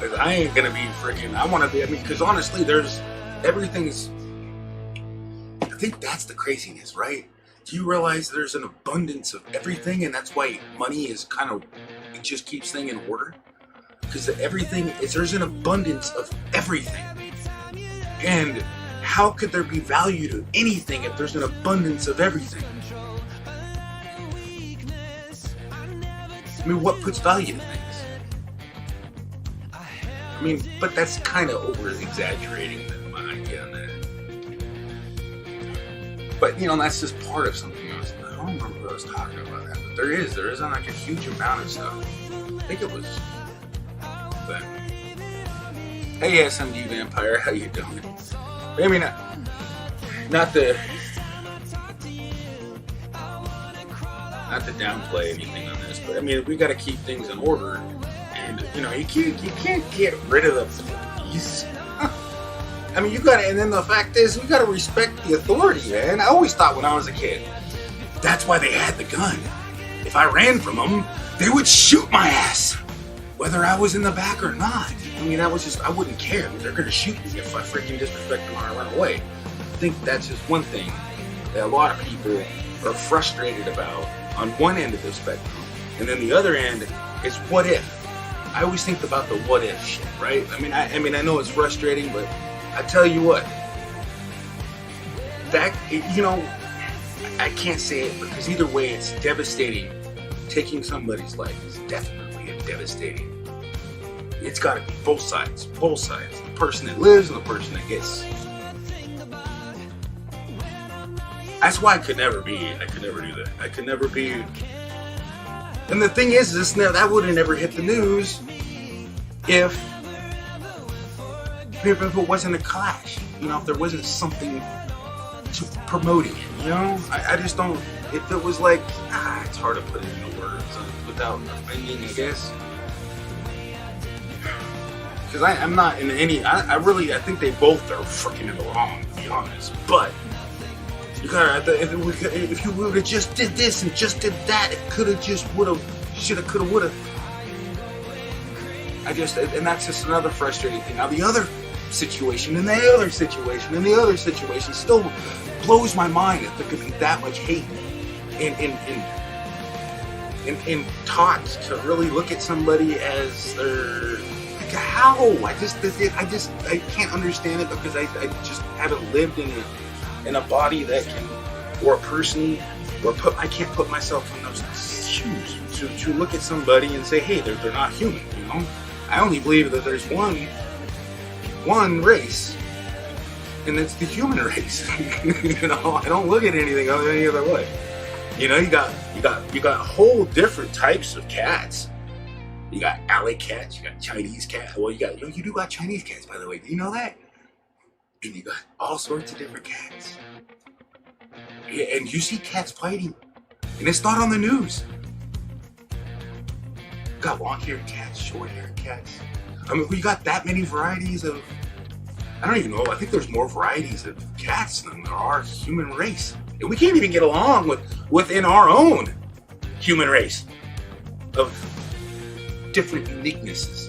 Because I ain't gonna be freaking. I want to be. Because honestly, everything's. I think that's the craziness, right? Do you realize there's an abundance of everything, and that's why money is it just keeps things in order? Because there's an abundance of everything, and how could there be value to anything if there's an abundance of everything? What puts value to things? But that's kind of over-exaggerating my idea on that. But, that's just part of something else. I don't remember what I was talking about that. But there isn't like a huge amount of stuff. I think it was... But, hey, SMD Vampire, how you doing? Not to downplay anything on this, but we got to keep things in order, and you can't get rid of the police. You got to, and then the fact is, we got to respect the authority, man. I always thought when I was a kid, that's why they had the gun. If I ran from them, they would shoot my ass, whether I was in the back or not. I wouldn't care. They're going to shoot me if I freaking disrespect them or I run away. I think that's just one thing that a lot of people are frustrated about on one end of the spectrum. And then the other end is what if. I always think about the what if shit, right? I know it's frustrating, but I tell you what, I can't say it because either way it's devastating. Taking somebody's life is definitely devastating. It's got to be both sides. The person that lives and the person that gets. That's why I could never do that. I could never be. And the thing is that would have never hit the news if it wasn't a clash. If there wasn't something to promoting it. I just don't. If it was like, it's hard to put it into words without offending, I guess. Because I'm not in any. I think they both are freaking in the wrong, to be honest. But you gotta. If you would have just did this and just did that, it could have, just would have, should have, could have, would have. And that's just another frustrating thing. Now the other situation, and the other situation, and the other situation still blows my mind that there could be that much hate in taught to really look at somebody as their. How? I can't understand it because I just haven't lived in a body that can, or a person, I can't put myself in those shoes to look at somebody and say, hey, they're not human, I only believe that there's one race, and it's the human race. I don't look at anything any other way. You got whole different types of cats. You got alley cats, you got Chinese cats. Well, you do got Chinese cats, by the way. Do you know that? And you got all sorts of different cats. Yeah, and you see cats fighting, and it's not on the news. You got long-haired cats, short-haired cats. We got that many varieties of. I don't even know. I think there's more varieties of cats than there are human race, and we can't even get along within our own human race of different uniquenesses.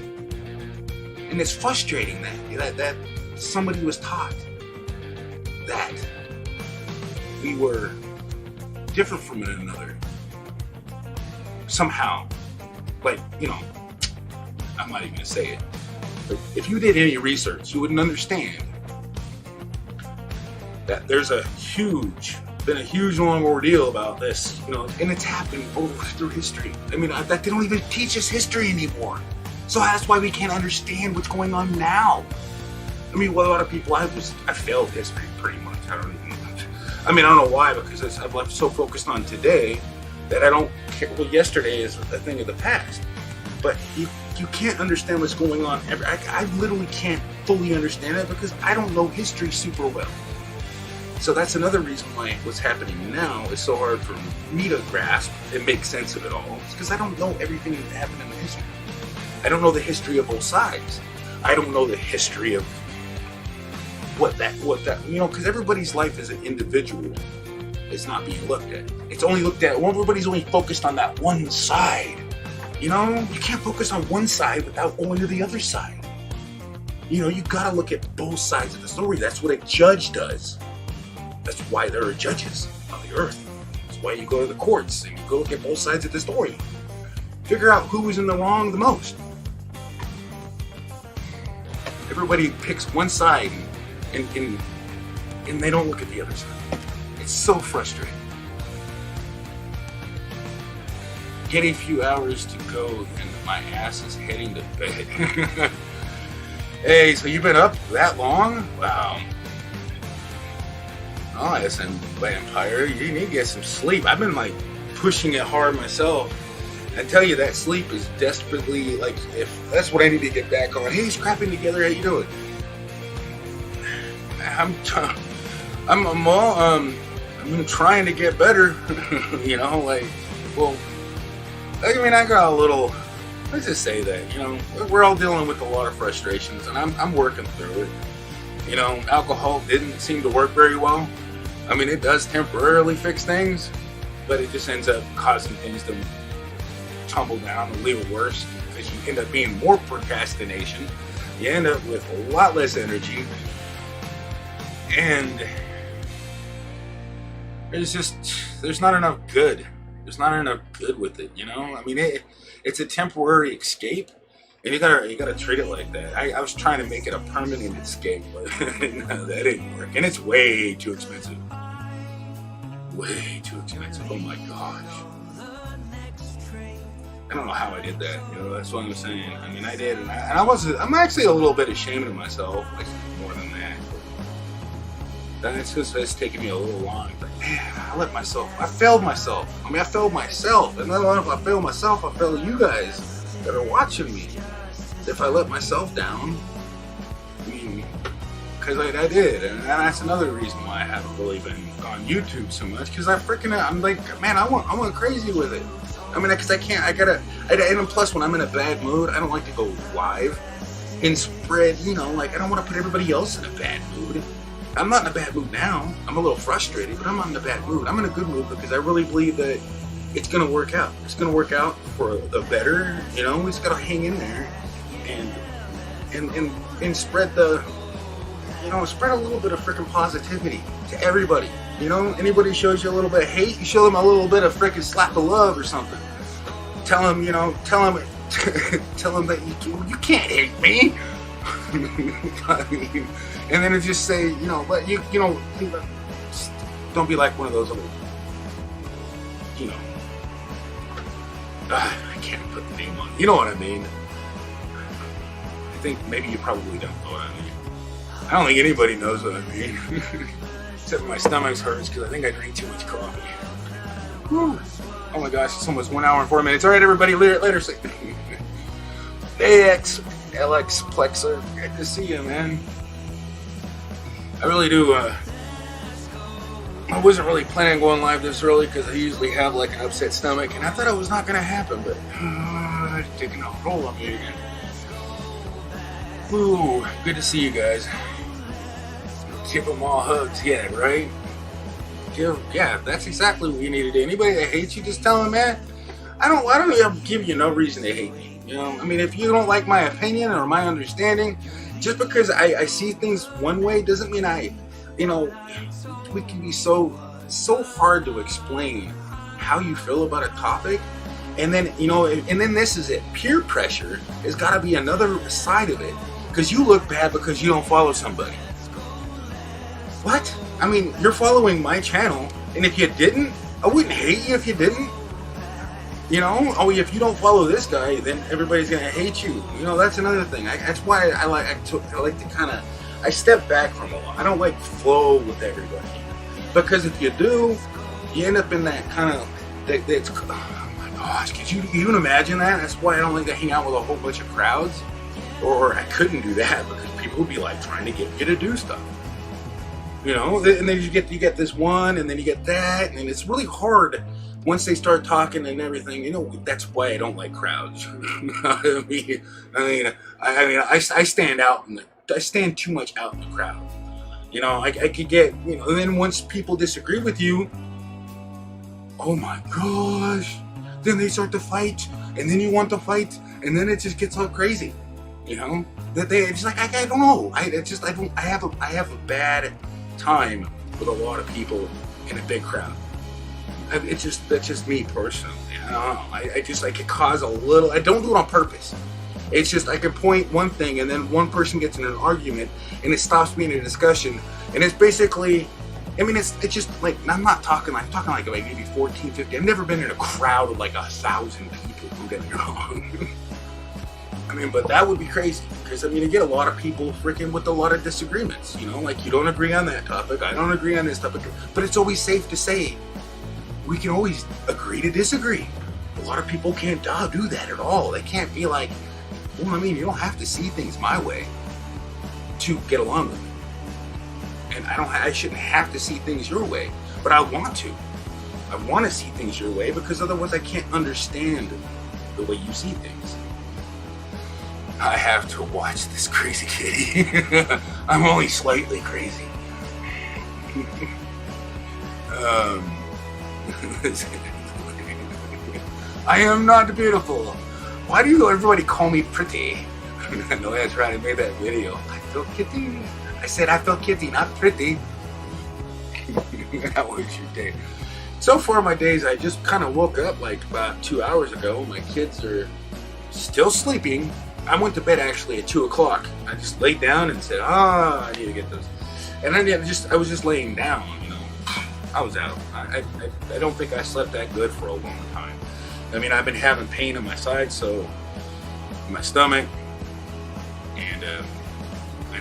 And it's frustrating that somebody was taught that we were different from one another somehow. I'm not even gonna say it, but if you did any research, you wouldn't understand that there's been a huge long ordeal about this, and it's happened through history. they don't even teach us history anymore. So that's why we can't understand what's going on now. A lot of people, I failed history pretty much. I don't know why, because I'm so focused on today that I don't care. Well, yesterday is a thing of the past. but you can't understand what's going on. I literally can't fully understand it because I don't know history super well. So that's another reason why what's happening now is so hard for me to grasp and make sense of it all. It's because I don't know everything that happened in the history. I don't know the history of both sides. I don't know the history of what that, because everybody's life as an individual is not being looked at. It's only looked at, everybody's only focused on that one side. You can't focus on one side without going to the other side. You gotta look at both sides of the story. That's what a judge does. That's why there are judges on the earth. That's why you go to the courts and you go look at both sides of the story. Figure out who was in the wrong the most. Everybody picks one side and they don't look at the other side. It's so frustrating. Get a few hours to go and my ass is heading to bed. Hey, so you've been up that long? Wow. Oh, listen, vampire, you need to get some sleep. I've been pushing it hard myself. I tell you, that sleep is desperately if that's what I need to get back on. Hey, scrapping together, how you doing? I'm trying to get better. I got a little. Let's just say that we're all dealing with a lot of frustrations, and I'm working through it. Alcohol didn't seem to work very well. It does temporarily fix things, but it just ends up causing things to tumble down and leave it worse because you end up being more procrastination. You end up with a lot less energy, and there's not enough good. There's not enough good with it, it's a temporary escape, and you gotta treat it like that. I was trying to make it a permanent escape, but no, that didn't work, and it's way too expensive. Way too expensive. Oh my gosh. I don't know how I did that. That's what I'm saying. I did, and I'm actually a little bit ashamed of myself. More than that. That's just it's taken me a little long. But man, I failed myself. I failed myself. And not only if I failed myself, I failed you guys that are watching me. If I let myself down, because I did, and that's another reason why I haven't really been on YouTube so much. Because I'm man, I went crazy with it. Because and plus when I'm in a bad mood, I don't like to go live and spread, I don't want to put everybody else in a bad mood. I'm not in a bad mood now. I'm a little frustrated, but I'm not in a bad mood. I'm in a good mood because I really believe that it's going to work out. It's going to work out for the better, we just got to hang in there and spread spread a little bit of freaking positivity to everybody. Anybody shows you a little bit of hate, you show them a little bit of freaking slap of love or something. Tell them that you can't hate me. And then just say, but don't be like one of those little, I can't put the name on. You know what I mean? I think maybe you probably don't know what I mean. I don't think anybody knows what I mean. Except my stomach hurts because I think I drank too much coffee. Whew. Oh my gosh, it's almost 1 hour and 4 minutes. All right, everybody, later. AX, LX, Plexer, good to see you, man. I really do. I wasn't really planning on going live this early because I usually have an upset stomach, and I thought it was not going to happen, but it's taking a roll on me again. Ooh, good to see you guys. Give them all hugs, yeah, right? Yeah, that's exactly what you need to do. Anybody that hates you, just tell them, man, I don't give you no reason to hate me. If you don't like my opinion or my understanding, just because I see things one way doesn't mean we can be so hard to explain how you feel about a topic. And then, this is it. Peer pressure has got to be another side of it. Because you look bad because you don't follow somebody. What? You're following my channel, and if you didn't, I wouldn't hate you if you didn't. If you don't follow this guy, then everybody's gonna hate you. That's another thing. That's why I like to kind of, I step back from a lot. I don't flow with everybody, because if you do, you end up in that kind of, oh my gosh, could you even imagine that? That's why I don't like to hang out with a whole bunch of crowds. Or I couldn't do that because people would be like trying to get me to do stuff. You know, and then you get this one, and then you get that, and it's really hard once they start talking and everything. You know, that's why I don't like crowds. I stand out, I stand too much out in the crowd. You know, I could get, you know, and then once people disagree with you, oh my gosh, then they start to fight, and then you want to fight, and then it just gets all crazy. You know, that it's like I don't know. I have a bad time with a lot of people in a big crowd. That's just me personally. I don't know. I could cause a little. I don't do it on purpose. It's just I can point one thing and then one person gets in an argument and it stops me in a discussion, and it's basically, I mean, it's just like, I'm talking like maybe 14, 15. I've never been in a crowd of like 1,000 people. Don't get me wrong. I mean, but that would be crazy because, I mean, you get a lot of people freaking with a lot of disagreements, you know, like you don't agree on that topic, I don't agree on this topic, but it's always safe to say we can always agree to disagree. A lot of people can't do that at all. They can't be like, well, I mean, you don't have to see things my way to get along with me. And I shouldn't have to see things your way, but I want to. I want to see things your way because otherwise I can't understand the way you see things. I have to watch this crazy kitty. I'm only slightly crazy. I am not beautiful. Why do everybody call me pretty? I know that's right, I made that video. I feel kitty. I said I feel kitty, not pretty. How was your day? So far my days, I just kind of woke up like about 2 hours ago. My kids are still sleeping. I went to bed actually at 2 o'clock. I just laid down and said, I need to get those. And I was just laying down, you know. I was out. I don't think I slept that good for a long time. I mean, I've been having pain in my side, so in my stomach, and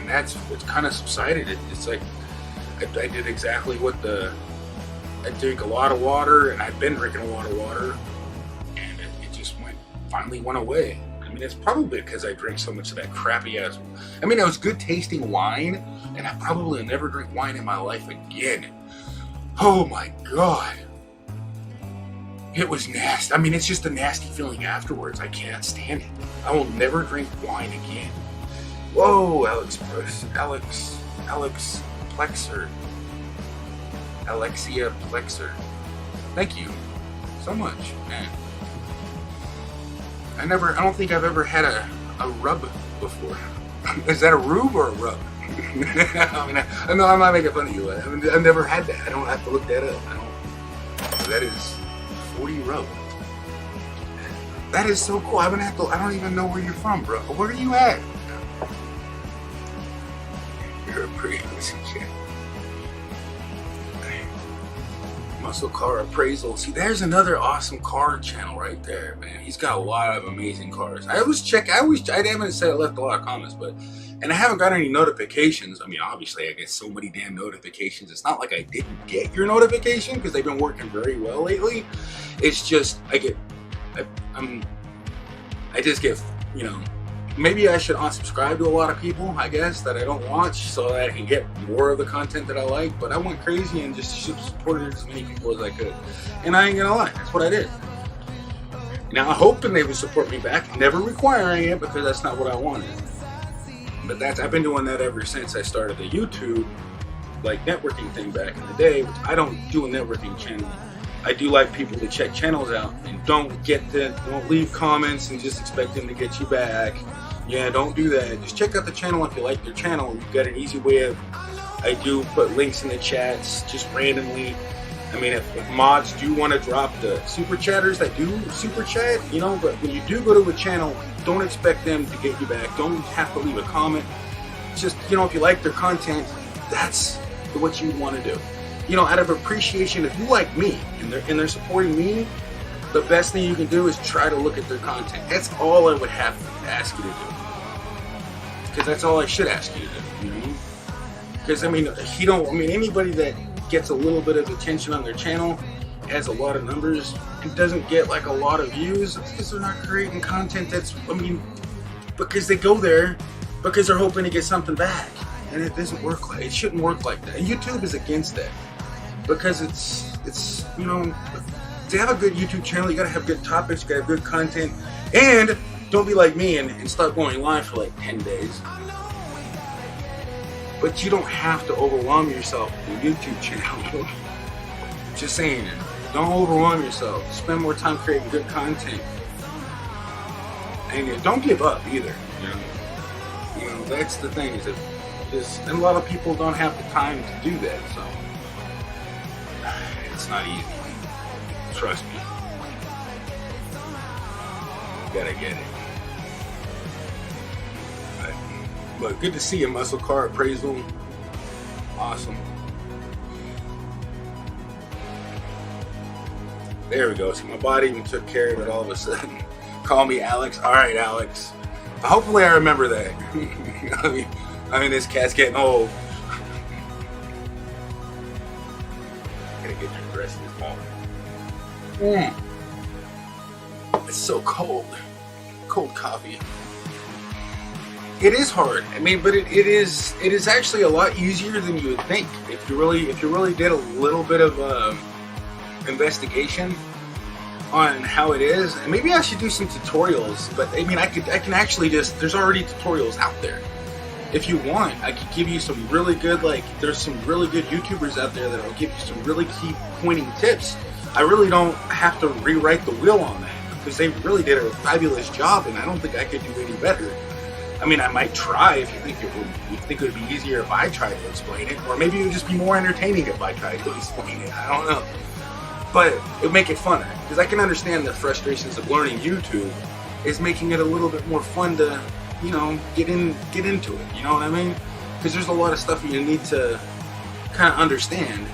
that's what's kind of subsided. It's like I did exactly what I drink a lot of water, and I've been drinking a lot of water, and it just finally went away. I mean, it's probably because I drink so much of that crappy ass. I mean, it was good tasting wine, and I probably never drink wine in my life again. Oh my God. It was nasty. I mean, it's just a nasty feeling afterwards. I can't stand it. I will never drink wine again. Whoa, Alex Plexer. Alexia Plexer. Thank you so much, man. I don't think I've ever had a rub before. Is that a rube or a rub? I mean, I'm not making fun of you. I've never had that. I don't have to look that up. That is 40 rub. That is so cool. I don't even know where you're from, bro. Where are you at? You're a pretty pussy cat. Muscle car appraisal. See, there's another awesome car channel right there, man. He's got a lot of amazing cars. I haven't said I left a lot of comments, and I haven't got any notifications. I mean, obviously, I get so many damn notifications. It's not like I didn't get your notification because they've been working very well lately. It's just I just get, you know, maybe I should unsubscribe to a lot of people, I guess, that I don't watch so that I can get more of the content that I like. But I went crazy and just supported as many people as I could. And I ain't gonna lie, that's what I did. Now I'm hoping they would support me back, never requiring it because that's not what I wanted. But I've been doing that ever since I started the YouTube like networking thing back in the day. Which I don't do a networking channel. I do like people to check channels out and don't leave comments and just expect them to get you back. Yeah, don't do that. Just check out the channel if you like their channel. You've got an easy way of, I do put links in the chats just randomly. I mean, if mods do want to drop the super chatters that do super chat, you know, but when you do go to a channel, don't expect them to get you back. Don't have to leave a comment. Just, you know, if you like their content, that's what you want to do. You know, out of appreciation, if you like me and they're supporting me, the best thing you can do is try to look at their content. That's all I would have to ask you to do. Because that's all I should ask you to do, you know? Because, I mean, anybody that gets a little bit of attention on their channel has a lot of numbers. it doesn't get like a lot of views, it's because they're not creating content that's, I mean, because they go there because they're hoping to get something back. And it doesn't work like, it shouldn't work like that. And YouTube is against that. Because it's, you know, to have a good YouTube channel, you gotta have good topics, you gotta have good content, and don't be like me and stop going live for like 10 days. But you don't have to overwhelm yourself with your YouTube channel. Just saying it. Don't overwhelm yourself. Spend more time creating good content. And don't give up either. You know, that's the thing, is that and a lot of people don't have the time to do that, so it's not easy. Trust me. You gotta get it. But good to see you, Muscle Car Appraisal. Awesome. There we go. See, my body even took care of it all of a sudden. Call me Alex. All right, Alex. Hopefully I remember that. I mean, this cat's getting old. Gotta get your dress in this moment. It's so cold. Cold coffee. It is hard. I mean, but it is actually a lot easier than you would think if you really did a little bit of investigation on how it is. And maybe I should do some tutorials. But I mean, I can actually there's already tutorials out there. If you want, I could give you some really good, there's some really good YouTubers out there that will give you some really key pointing tips. I really don't have to rewrite the wheel on that because they really did a fabulous job, and I don't think I could do any better. I mean, I might try if you think it would be easier if I tried to explain it, or maybe it would just be more entertaining if I tried to explain it. I don't know. But it would make it funner, because I can understand the frustrations of learning YouTube is making it a little bit more fun to, you know, get into it. You know what I mean? Because there's a lot of stuff you need to kind of understand.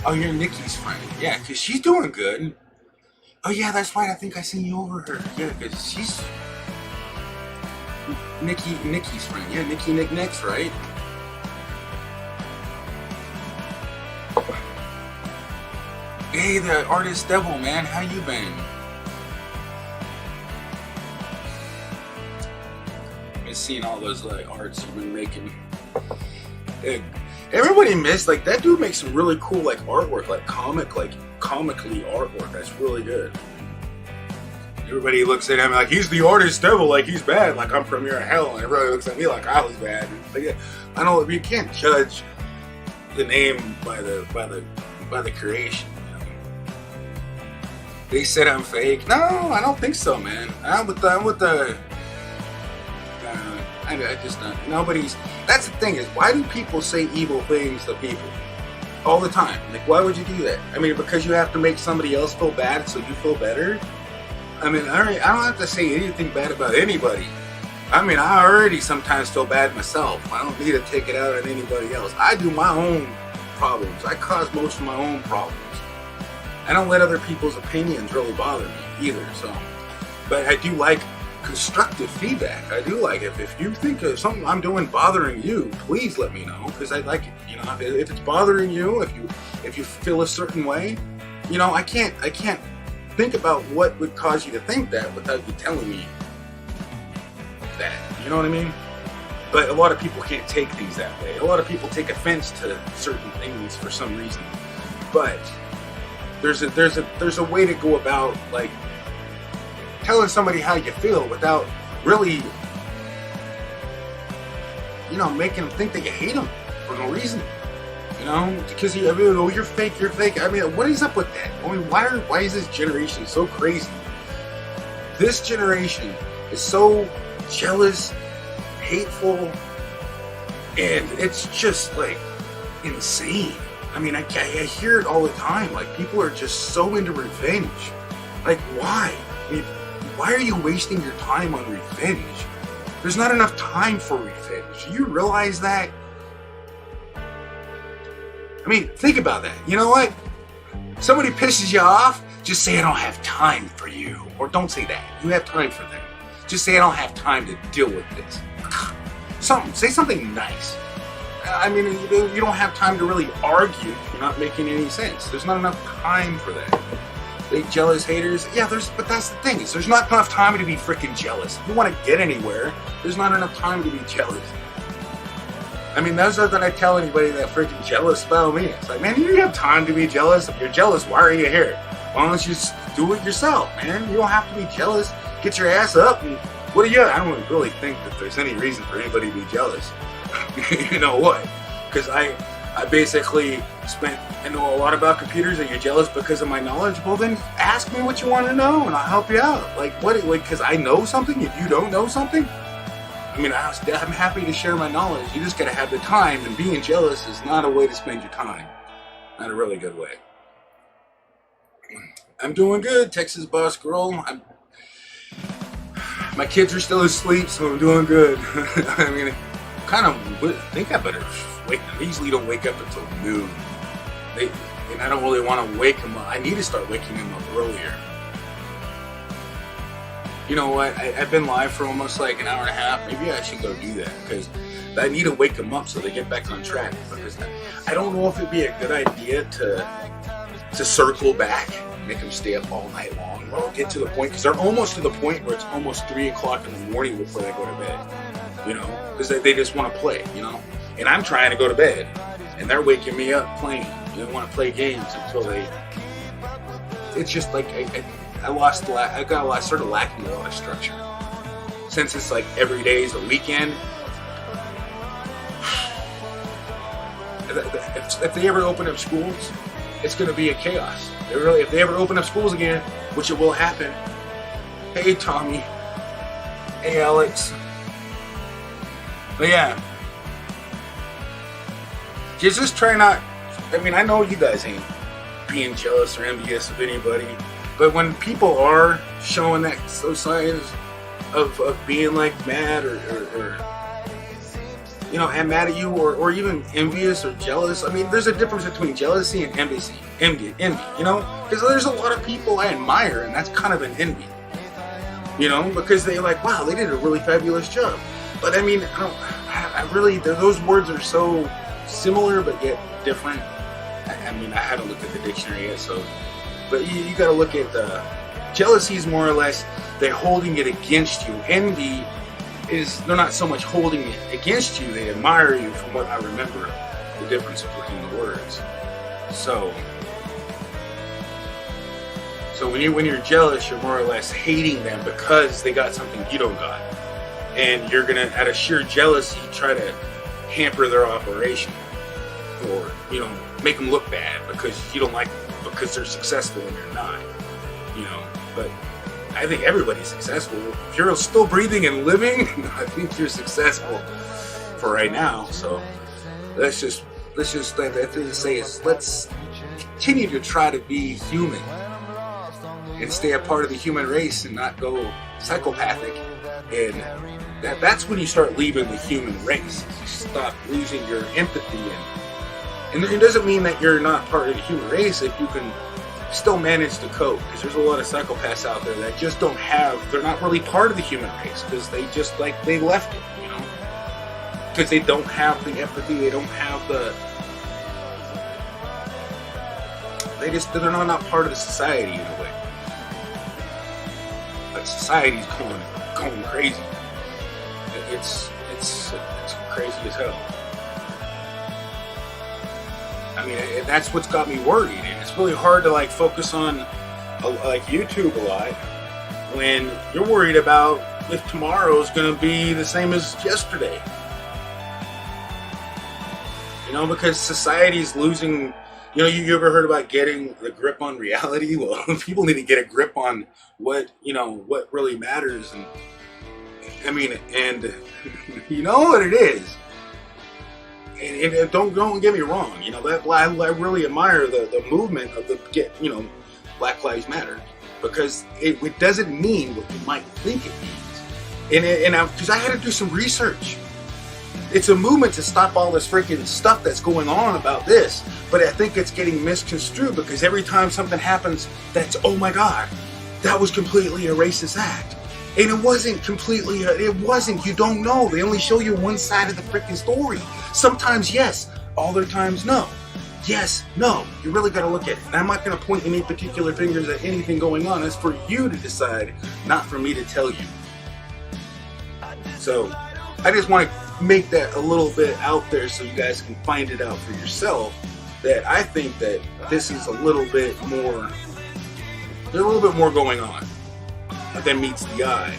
Oh, you're Nikki's friend. Yeah, because she's doing good. Oh yeah, that's right. I think I seen you over her. Yeah, because she's Nikki's friend. Yeah, Nikki Nick's, right? Hey, the artist devil, man. How you been? Been seeing all those arts you've been making. Hey, everybody missed that dude makes some really cool artwork, comically artwork. That's really good. Everybody looks at him like he's the artist devil, like he's bad, like I'm from your hell, and everybody looks at me like I was bad. But yeah, I know you can't judge the name by the creation. You know? They said I'm fake. No, I don't think so, man. I'm with the. I just don't. Nobody's. That's the thing is, why do people say evil things to people all the time? Why would you do that? I mean, because you have to make somebody else feel bad so you feel better. I mean, I don't have to say anything bad about anybody. I mean, I already sometimes feel bad myself. I don't need to take it out on anybody else. I do my own problems. I cause most of my own problems. I don't let other people's opinions really bother me either. So, but I do like constructive feedback. I do like it. If you think of something I'm doing bothering you, please let me know, because I like it. You know, if it's bothering you, if you feel a certain way, you know, I can't think about what would cause you to think that without you telling me that. You know what I mean? But a lot of people can't take things that way. A lot of people take offense to certain things for some reason. But there's a way to go about telling somebody how you feel without really, you know, making them think that you hate them for no reason. You know, because you're fake. I mean, what is up with that? I mean, why is this generation so crazy? This generation is so jealous, hateful, and it's just insane. I mean, I hear it all the time. People are just so into revenge. Why? I mean, why are you wasting your time on revenge? There's not enough time for revenge. Do you realize that? I mean, think about that. You know what? Somebody pisses you off, just say I don't have time for you. Or don't say that. You have time for them. Just say I don't have time to deal with this. Say something nice. I mean, you don't have time to really argue. You're not making any sense. There's not enough time for that. They jealous haters, yeah, but that's the thing, is there's not enough time to be freaking jealous. If you want to get anywhere, there's not enough time to be jealous. I mean, that's not that I tell anybody that freaking jealous about me. It's like, man, you don't have time to be jealous. If you're jealous, why are you here? Why don't you just do it yourself, man? You don't have to be jealous. Get your ass up and what are you? I don't really think that there's any reason for anybody to be jealous. You know what? Because I basically I know a lot about computers, and you're jealous because of my knowledge. Well, then ask me what you want to know, and I'll help you out. Like what? Like because I know something, if you don't know something. I mean, I'm happy to share my knowledge. You just gotta have the time, and being jealous is not a way to spend your time. Not a really good way. I'm doing good, Texas Boss Girl. My kids are still asleep, so I'm doing good. I mean, think I better wake. They usually don't wake up until noon. And I don't really want to wake them up. I need to start waking them up earlier. You know what? I've been live for almost like an hour and a half. Maybe I should go do that because I need to wake them up so they get back on track. Because I don't know if it'd be a good idea to circle back, make them stay up all night long, or get to the point because they're almost to the point where it's almost 3 o'clock in the morning before they go to bed. You know, because they just want to play. You know, and I'm trying to go to bed, and they're waking me up playing. They want to play games until they. It's just like I started lacking a lot of structure. Since it's like every day is a weekend. If they ever open up schools, it's going to be a chaos. If they ever open up schools again, which it will happen. Hey Tommy. Hey Alex. But yeah. Just try not. I mean, I know you guys ain't being jealous or envious of anybody. But when people are showing that signs of being like mad or you know, and mad at you or even envious or jealous, I mean, there's a difference between jealousy and envy, you know? Because there's a lot of people I admire, and that's kind of an envy, you know? Because they're like, wow, they did a really fabulous job. But I mean, I really, those words are so similar but yet different. I mean, I haven't looked at the dictionary yet, so. But you got to look at jealousy is more or less they're holding it against you. Envy is they're not so much holding it against you; they admire you. From what I remember, the difference between the words. So when you're jealous, you're more or less hating them because they got something you don't got, and you're gonna, out of sheer jealousy, try to hamper their operation, or you know, make them look bad because you don't like them. Because they're successful and you're not, you know. But I think everybody's successful. If you're still breathing and living, I think you're successful for right now. So let's just the thing to say is let's continue to try to be human and stay a part of the human race and not go psychopathic. And that's when you start leaving the human race. You stop losing your empathy and it doesn't mean that you're not part of the human race if you can still manage to cope. Because there's a lot of psychopaths out there that just they're not really part of the human race because they just they left it, you know. Because they don't have the empathy, they don't have they're not part of the society in a way. But society's going crazy. It's crazy as hell. I mean, that's what's got me worried, and it's really hard to focus on like YouTube a lot when you're worried about if tomorrow's going to be the same as yesterday. You know, because society's losing. You know, you ever heard about getting the grip on reality? Well, people need to get a grip on what really matters, and I mean, and you know what it is. And don't get me wrong, you know, that I really admire the movement of Black Lives Matter, because it doesn't mean what you might think it means. And because I had to do some research. It's a movement to stop all this freaking stuff that's going on about this, but I think it's getting misconstrued because every time something happens, that's, oh my God, that was completely a racist act. And it wasn't completely, it wasn't, you don't know. They only show you one side of the freaking story. Sometimes yes, other times no. Yes, no. You really got to look at it. And I'm not going to point any particular fingers at anything going on. It's for you to decide, not for me to tell you. So, I just want to make that a little bit out there so you guys can find it out for yourself. That I think that this is a little bit more, there's a little bit more going on than meets the eye.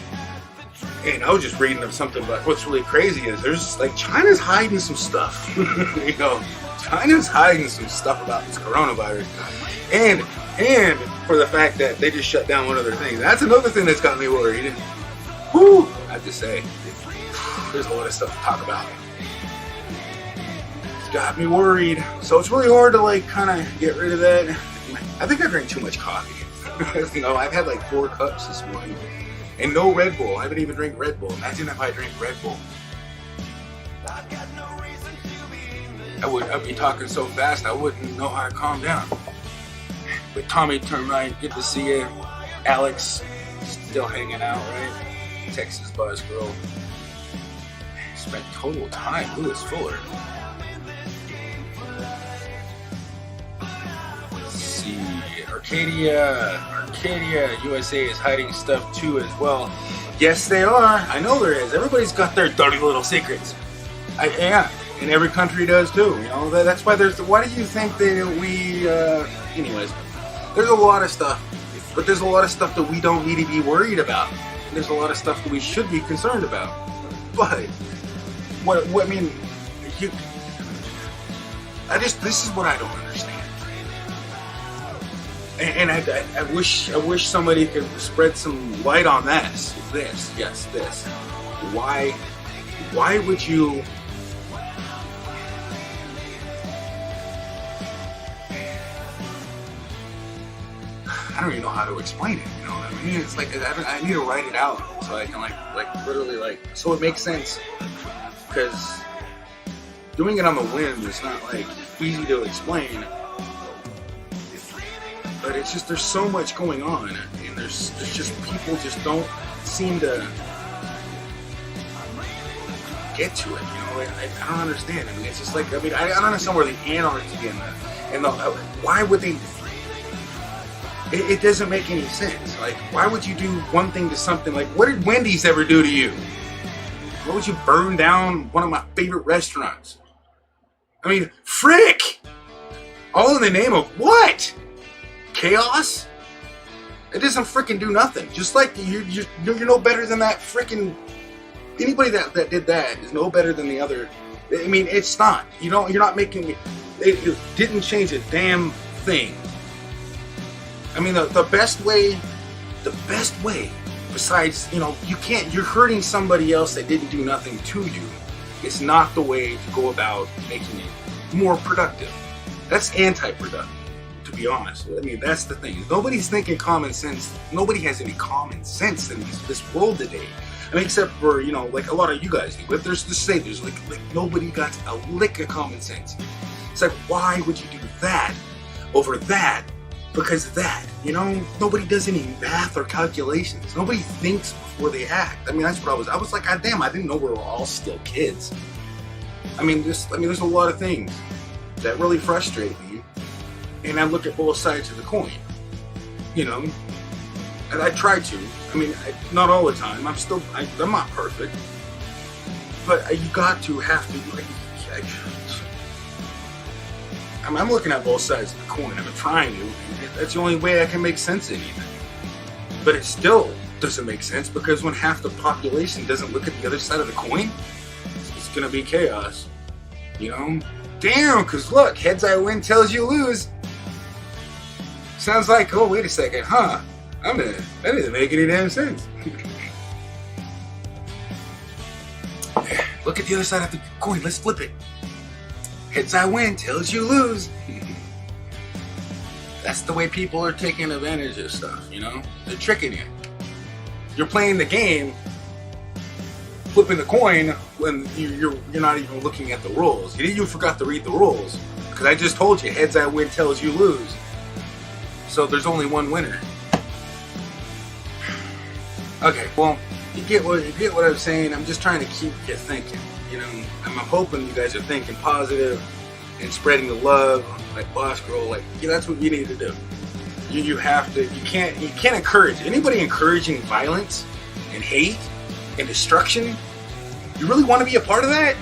And I was just reading of something, but what's really crazy is there's like China's hiding some stuff. You know, China's hiding some stuff about this coronavirus, and for the fact that they just shut down one of their things. That's another thing that's got me worried. And, whew, I have to say, there's a lot of stuff to talk about. It's got me worried. So it's really hard to like kind of get rid of that. I think I drank too much coffee. You know, I've had like 4 cups this morning. And no Red Bull. I haven't even drank Red Bull. Imagine if I drank Red Bull. I'd be talking so fast I wouldn't know how to calm down. But Tommy Termite, good to see you. Alex, still hanging out, right? Texas Buzz Girl. Spent total time. Lewis Fuller. Let's see. Arcadia USA is hiding stuff too as well. Yes, they are. I know there is. Everybody's got their dirty little secrets. Yeah, and every country does too. You know, that's why there's. Why do you think that we? Anyways, there's a lot of stuff, but there's a lot of stuff that we don't need to be worried about. There's a lot of stuff that we should be concerned about. But what I mean, this is what I don't understand. And I wish somebody could spread some light on this. Why would you? I don't even know how to explain it. You know what I mean? It's like I need to write it out so I can like literally so it makes sense. Because doing it on the whim is not like easy to explain. But it's just, there's so much going on, and there's just, people just don't seem to get to it, you know. I don't understand. I mean, it's just like, I don't understand where the anarchy and the why would they? It doesn't make any sense. Like, why would you do one thing to something? Like, what did Wendy's ever do to you? Why would you burn down one of my favorite restaurants? I mean, frick! All in the name of what? Chaos? It doesn't freaking do nothing. Just like you're no better than that freaking anybody that did that is no better than the other. I mean, it's not. You're not making it didn't change a damn thing. I mean, the best way, besides, you know, you're hurting somebody else that didn't do nothing to you. It's not the way to go about making it more productive. That's anti-productive. To be honest, I mean, that's the thing. Nobody's thinking common sense. Nobody has any common sense in this world today. I mean, except for, you know, like a lot of you guys do. But there's like nobody got a lick of common sense. It's like, why would you do that over that? Because of that, you know, nobody does any math or calculations. Nobody thinks before they act. I mean, that's what I was like, God damn, I didn't know we were all still kids. I mean, there's a lot of things that really frustrate me. And I look at both sides of the coin, you know, and I try to. I mean, not all the time. I'm not perfect, but you got to have to. I'm looking at both sides of the coin. I'm trying to. That's the only way I can make sense of anything. But it still doesn't make sense because when half the population doesn't look at the other side of the coin, it's gonna be chaos, you know. Damn, because look, heads I win, tails you lose. Sounds like, oh, wait a second, huh? That doesn't make any damn sense. Look at the other side of the coin. Let's flip it. Heads I win, tails you lose. That's the way people are taking advantage of stuff, you know? They're tricking you. You're playing the game, flipping the coin when you're not even looking at the rules. You forgot to read the rules. Because I just told you, heads I win, tails you lose. So there's only one winner. Okay, well, you get what I'm saying. I'm just trying to keep you thinking. You know, I'm hoping you guys are thinking positive and spreading the love, like Boss Girl. Like, yeah, that's what you need to do. You have to. You can't encourage anybody encouraging violence and hate and destruction. You really want to be a part of that?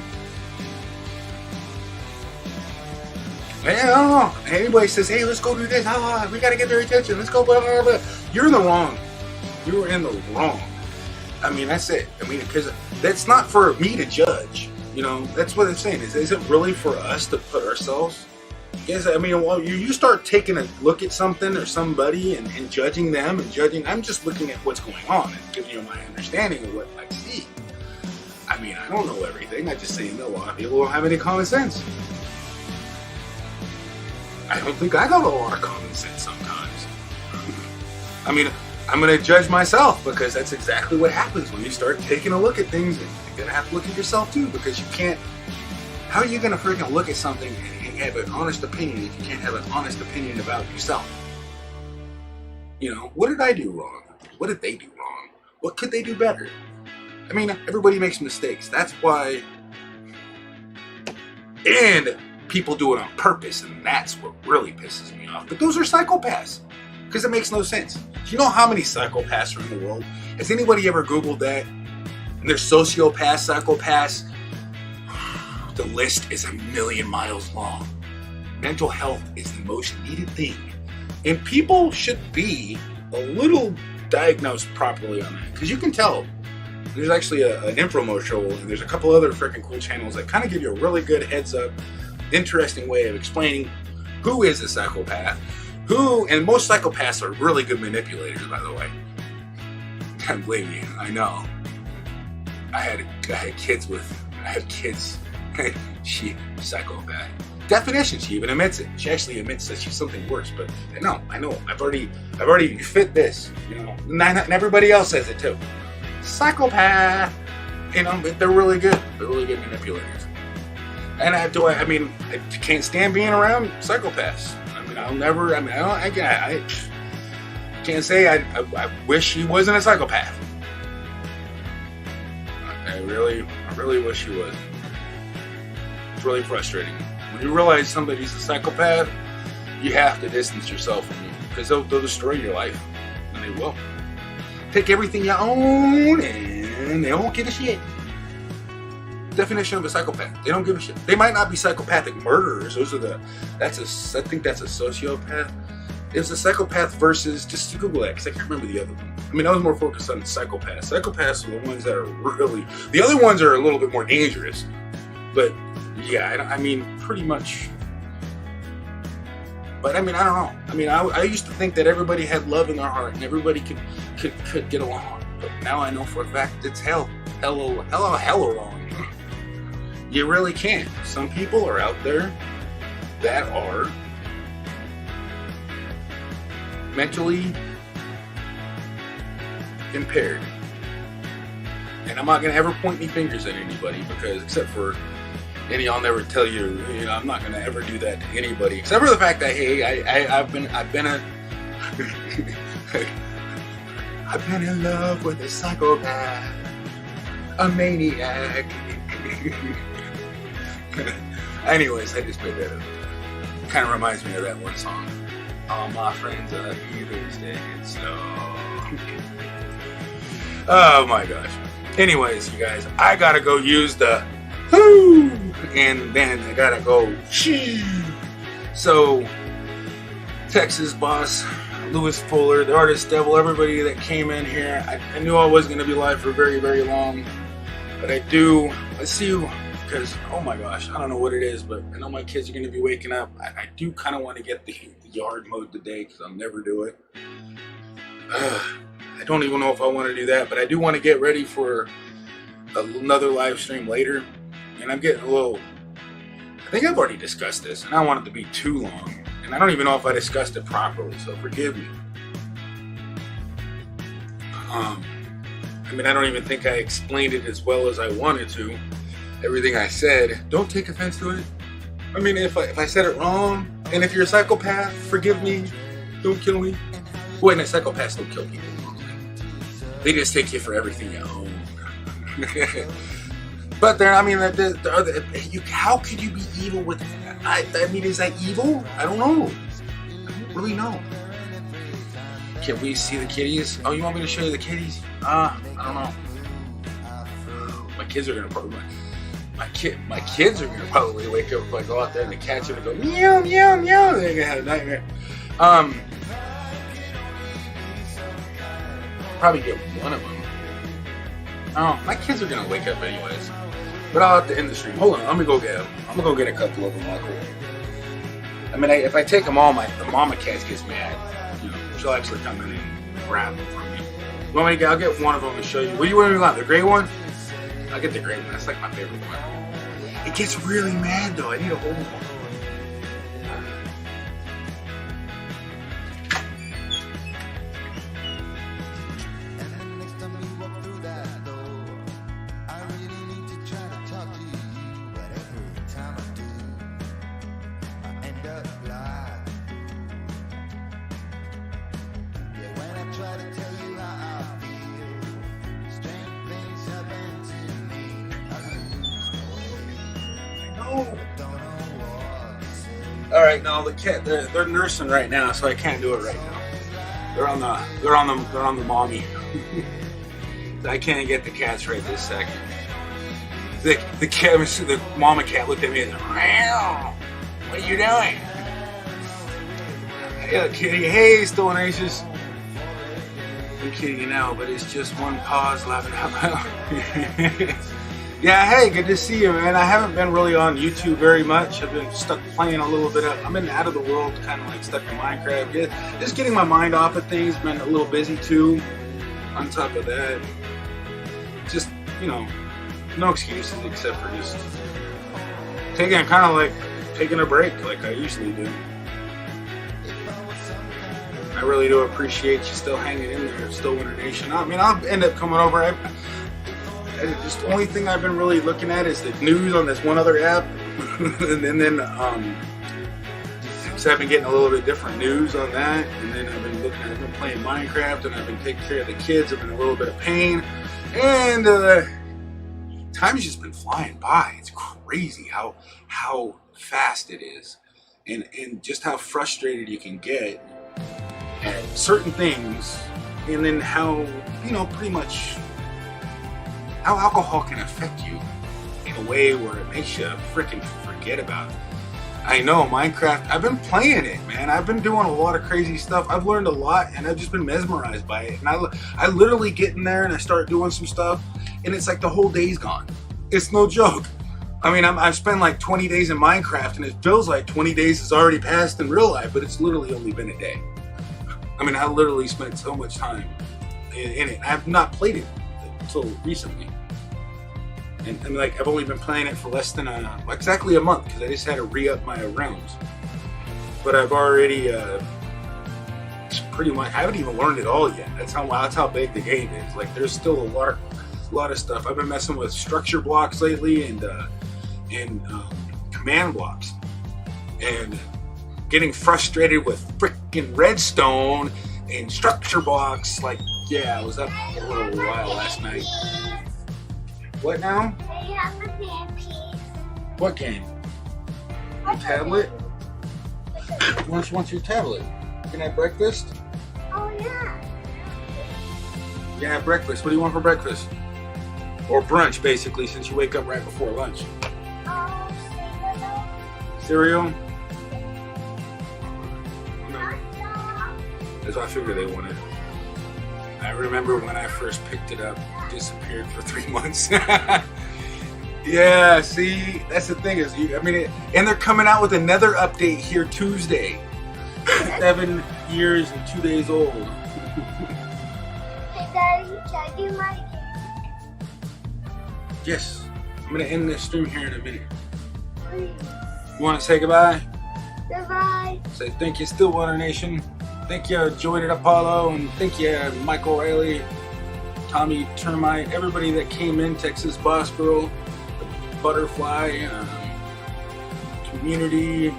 Man, I don't know. Anybody says, "Hey, let's go do this. We got to get their attention. Let's go." Blah, blah, blah. You're in the wrong. You're in the wrong. I mean, that's it. I mean, because that's not for me to judge. You know, that's what I'm saying. Is it really for us to put ourselves? Yes, I mean, well, you start taking a look at something or somebody and judging them and judging. I'm just looking at what's going on and giving you my understanding of what I see. I mean, I don't know everything. I just say that a lot of people don't have any common sense. I don't think I got a lot of common sense sometimes. I mean, I'm going to judge myself because that's exactly what happens when you start taking a look at things. You're going to have to look at yourself too, because you can't. How are you going to freaking look at something and have an honest opinion if you can't have an honest opinion about yourself? You know, what did I do wrong? What did they do wrong? What could they do better? I mean, everybody makes mistakes. That's why. And people do it on purpose, and that's what really pisses me off. But those are psychopaths, because it makes no sense. Do you know how many psychopaths are in the world? Has anybody ever Googled that? And there's sociopaths, psychopaths. The list is 1,000,000 miles long. Mental health is the most needed thing. And people should be a little diagnosed properly on that. Because you can tell. There's actually an infomercial, and there's a couple other freaking cool channels that kind of give you a really good heads up, interesting way of explaining who is a psychopath, and most psychopaths are really good manipulators, by the way. Can't blame me, I know. I had kids. She psychopath. Definition, she even admits it. She actually admits that she's something worse, but I know. I've already fit this, you know. And everybody else says it too. Psychopath. You know, they're really good. They're really good manipulators. And I can't stand being around psychopaths. I can't say I wish he wasn't a psychopath. I really wish he was. It's really frustrating. When you realize somebody's a psychopath, you have to distance yourself from them, because they'll destroy your life. And they will. Take everything you own, and they don't give a shit. Definition of a psychopath. They don't give a shit. They might not be psychopathic murderers. I think that's a sociopath. It's a psychopath versus, just Google that, because I can't remember the other one. I mean, I was more focused on psychopaths. Psychopaths are the ones that are really, the other ones are a little bit more dangerous. But yeah, I mean, pretty much. But I mean, I don't know. I mean, I used to think that everybody had love in their heart and everybody could get along. But now I know for a fact it's hell wrong. You really can't. Some people are out there that are mentally impaired. And I'm not going to ever point any fingers at anybody, because except for I'll never tell you, I'm not going to ever do that to anybody, except for the fact that, hey, I've been in love with a psychopath, a maniac. Anyways, I just made that up. Kind of reminds me of that one song. All my friends are heathens, taking slow. Oh my gosh. Anyways, you guys, I gotta go use the whoo, and then I gotta go shoo. So, Texas Boss, Louis Fuller, the Artist Devil, everybody that came in here, I knew I wasn't gonna be live for very, very long, but let's see, because, oh my gosh, I don't know what it is, but I know my kids are gonna be waking up. I do kind of want to get the yard mowed today, because I'll never do it. I don't even know if I want to do that, but I do want to get ready for another live stream later. And I'm getting a little, I think I've already discussed this, and I don't want it to be too long. And I don't even know if I discussed it properly, so forgive me. I don't even think I explained it as well as I wanted to. Everything I said, don't take offense to it. I mean, if I said it wrong, and if you're a psychopath, forgive me. Don't kill me. Wait, no, psychopaths don't kill people. They just take you for everything you own. But there, I mean, how could you be evil with? I mean, is that evil? I don't know. I don't really know. Can we see the kitties? Oh, you want me to show you the kitties? I don't know. My kids are gonna probably my kids are gonna probably wake up if I go out there and the cats are gonna go meow meow meow. They're gonna have a nightmare. Probably get one of them. Oh, my kids are gonna wake up anyways. But I'll have to end the stream. Hold on, I'm gonna go get them. I'm gonna go get a couple of them. I'll cool. I mean, if I take them all, the mama cat gets mad. You know, she'll actually come in and grab them from me. You want me to get? I'll get one of them and show you. What do you want me to want? The gray one? I'll get the gray one. That's like my favorite one. It gets really mad though. I need to hold one. All right, now the cat they're nursing right now, so I can't do it right now. They're on the mommy. I can't get the cats right this second. The mama cat looked at me and meow. What are you doing? Hey, kitty. Hey, Stoneacious. I'm kidding you now, but it's just one pause laughing out loud. Yeah, hey, good to see you, man. I haven't been really on YouTube very much. I've been stuck playing a little bit I've been out of the world, kind of like stuck in Minecraft. Just getting my mind off of things. Been a little busy too. On top of that, just, you know, no excuses except for just taking a break like I usually do. I really do appreciate you still hanging in there, Still Winter Nation. I mean, I'll end up coming over. Just the only thing I've been really looking at is the news on this one other app, and then so I've been getting a little bit different news on that, and then I've been playing Minecraft, and I've been taking care of the kids. I've been in a little bit of pain, and time's just been flying by. It's crazy how fast it is, and just how frustrated you can get at certain things, and then how, you know, pretty much how alcohol can affect you in a way where it makes you freaking forget about it. I know, Minecraft, I've been playing it, man. I've been doing a lot of crazy stuff. I've learned a lot, and I've just been mesmerized by it. And I literally get in there and I start doing some stuff, and it's like the whole day's gone. It's no joke. I mean, I've spent like 20 days in Minecraft, and it feels like 20 days has already passed in real life, but it's literally only been a day. I mean, I literally spent so much time in it. I've not played it until recently. And like, I've only been playing it for less than exactly a month, because I just had to re-up my realms. But I've already pretty much, I haven't even learned it all yet. That's how big the game is. Like, there's still a lot of stuff. I've been messing with structure blocks lately, and command blocks, and getting frustrated with freaking redstone and structure blocks. Like, yeah, I was up a little while last night. What now? I have a game, please. What game? Your tablet? What's your tablet? Can I have breakfast? Oh, yeah. You can have breakfast. What do you want for breakfast? Or brunch, basically, since you wake up right before lunch. Cereal? That's what I figured they wanted. I remember when I first picked it up, it disappeared for 3 months. Yeah, see, that's the thing is, and they're coming out with another update here Tuesday. 7 years and 2 days old. Hey, Daddy, can I do my game? Yes, I'm gonna end this stream here in a minute. Please. You want to say goodbye? Goodbye. Say thank you, Still Winter Nation. Thank you, Joined Apollo, and thank you, Michael Riley, Tommy Termite, everybody that came in, Texas Boss Girl, the Butterfly, Community,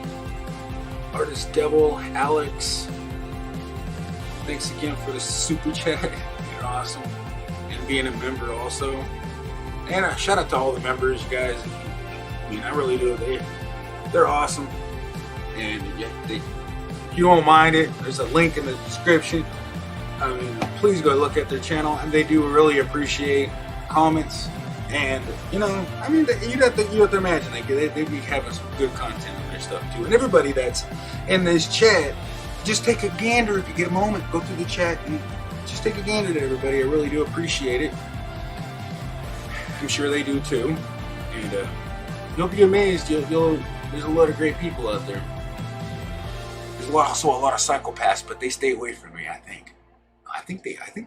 Artist Devil, Alex. Thanks again for the super chat. You're awesome. and being a member also. And shout out to all the members, you guys. I mean, I really do. They're awesome. And you don't mind it, there's a link in the description. I mean, please go look at their channel, and they do really appreciate comments. And you know, I mean, you have to imagine they be having some good content on their stuff too. And everybody that's in this chat, just take a gander if you get a moment. Go through the chat and just take a gander at everybody. I really do appreciate it. I'm sure they do too. And you'll be amazed. There's a lot of great people out there. There's also a lot of psychopaths, but they stay away from me. I think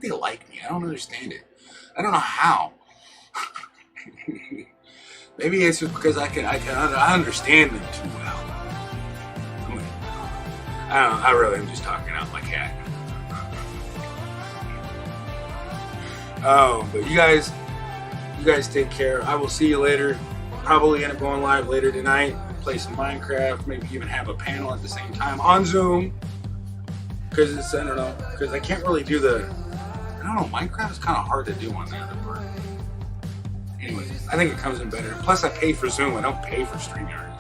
they like me. I don't understand it. I don't know how. Maybe it's just because I understand them too well. I don't know. I really am just talking out my cat. Oh, but you guys take care. I will see you later. Probably end up going live later tonight. Play some Minecraft. Maybe even have a panel at the same time on Zoom. Because I don't know. Because I can't really do I don't know. Minecraft is kind of hard to do on the other part. Anyway, I think it comes in better. Plus, I pay for Zoom. I don't pay for StreamYard.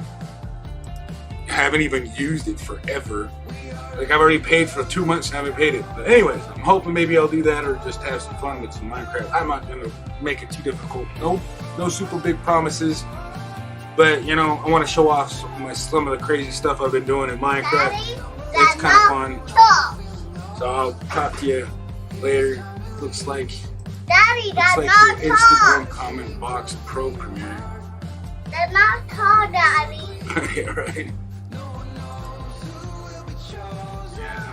I haven't even used it forever. Like, I've already paid for 2 months and I haven't paid it. But anyways, I'm hoping maybe I'll do that or just have some fun with some Minecraft. I'm not going to make it too difficult. No super big promises. But, you know, I want to show off some of the crazy stuff I've been doing in Minecraft. Daddy, It's kind of fun. talk. So I'll talk to you later. Looks like Daddy, that's your not Instagram talk. comment box pro premiere. That's not talk, Daddy. Yeah, right. Yeah.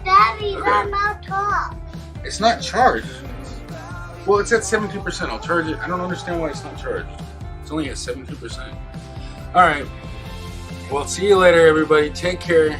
Daddy, Okay. that's not talk. It's not charged. Well, it's at 72%. I'll charge it. I don't understand why it's not charged. It's only at 72%. All right. Well, see you later, everybody. Take care.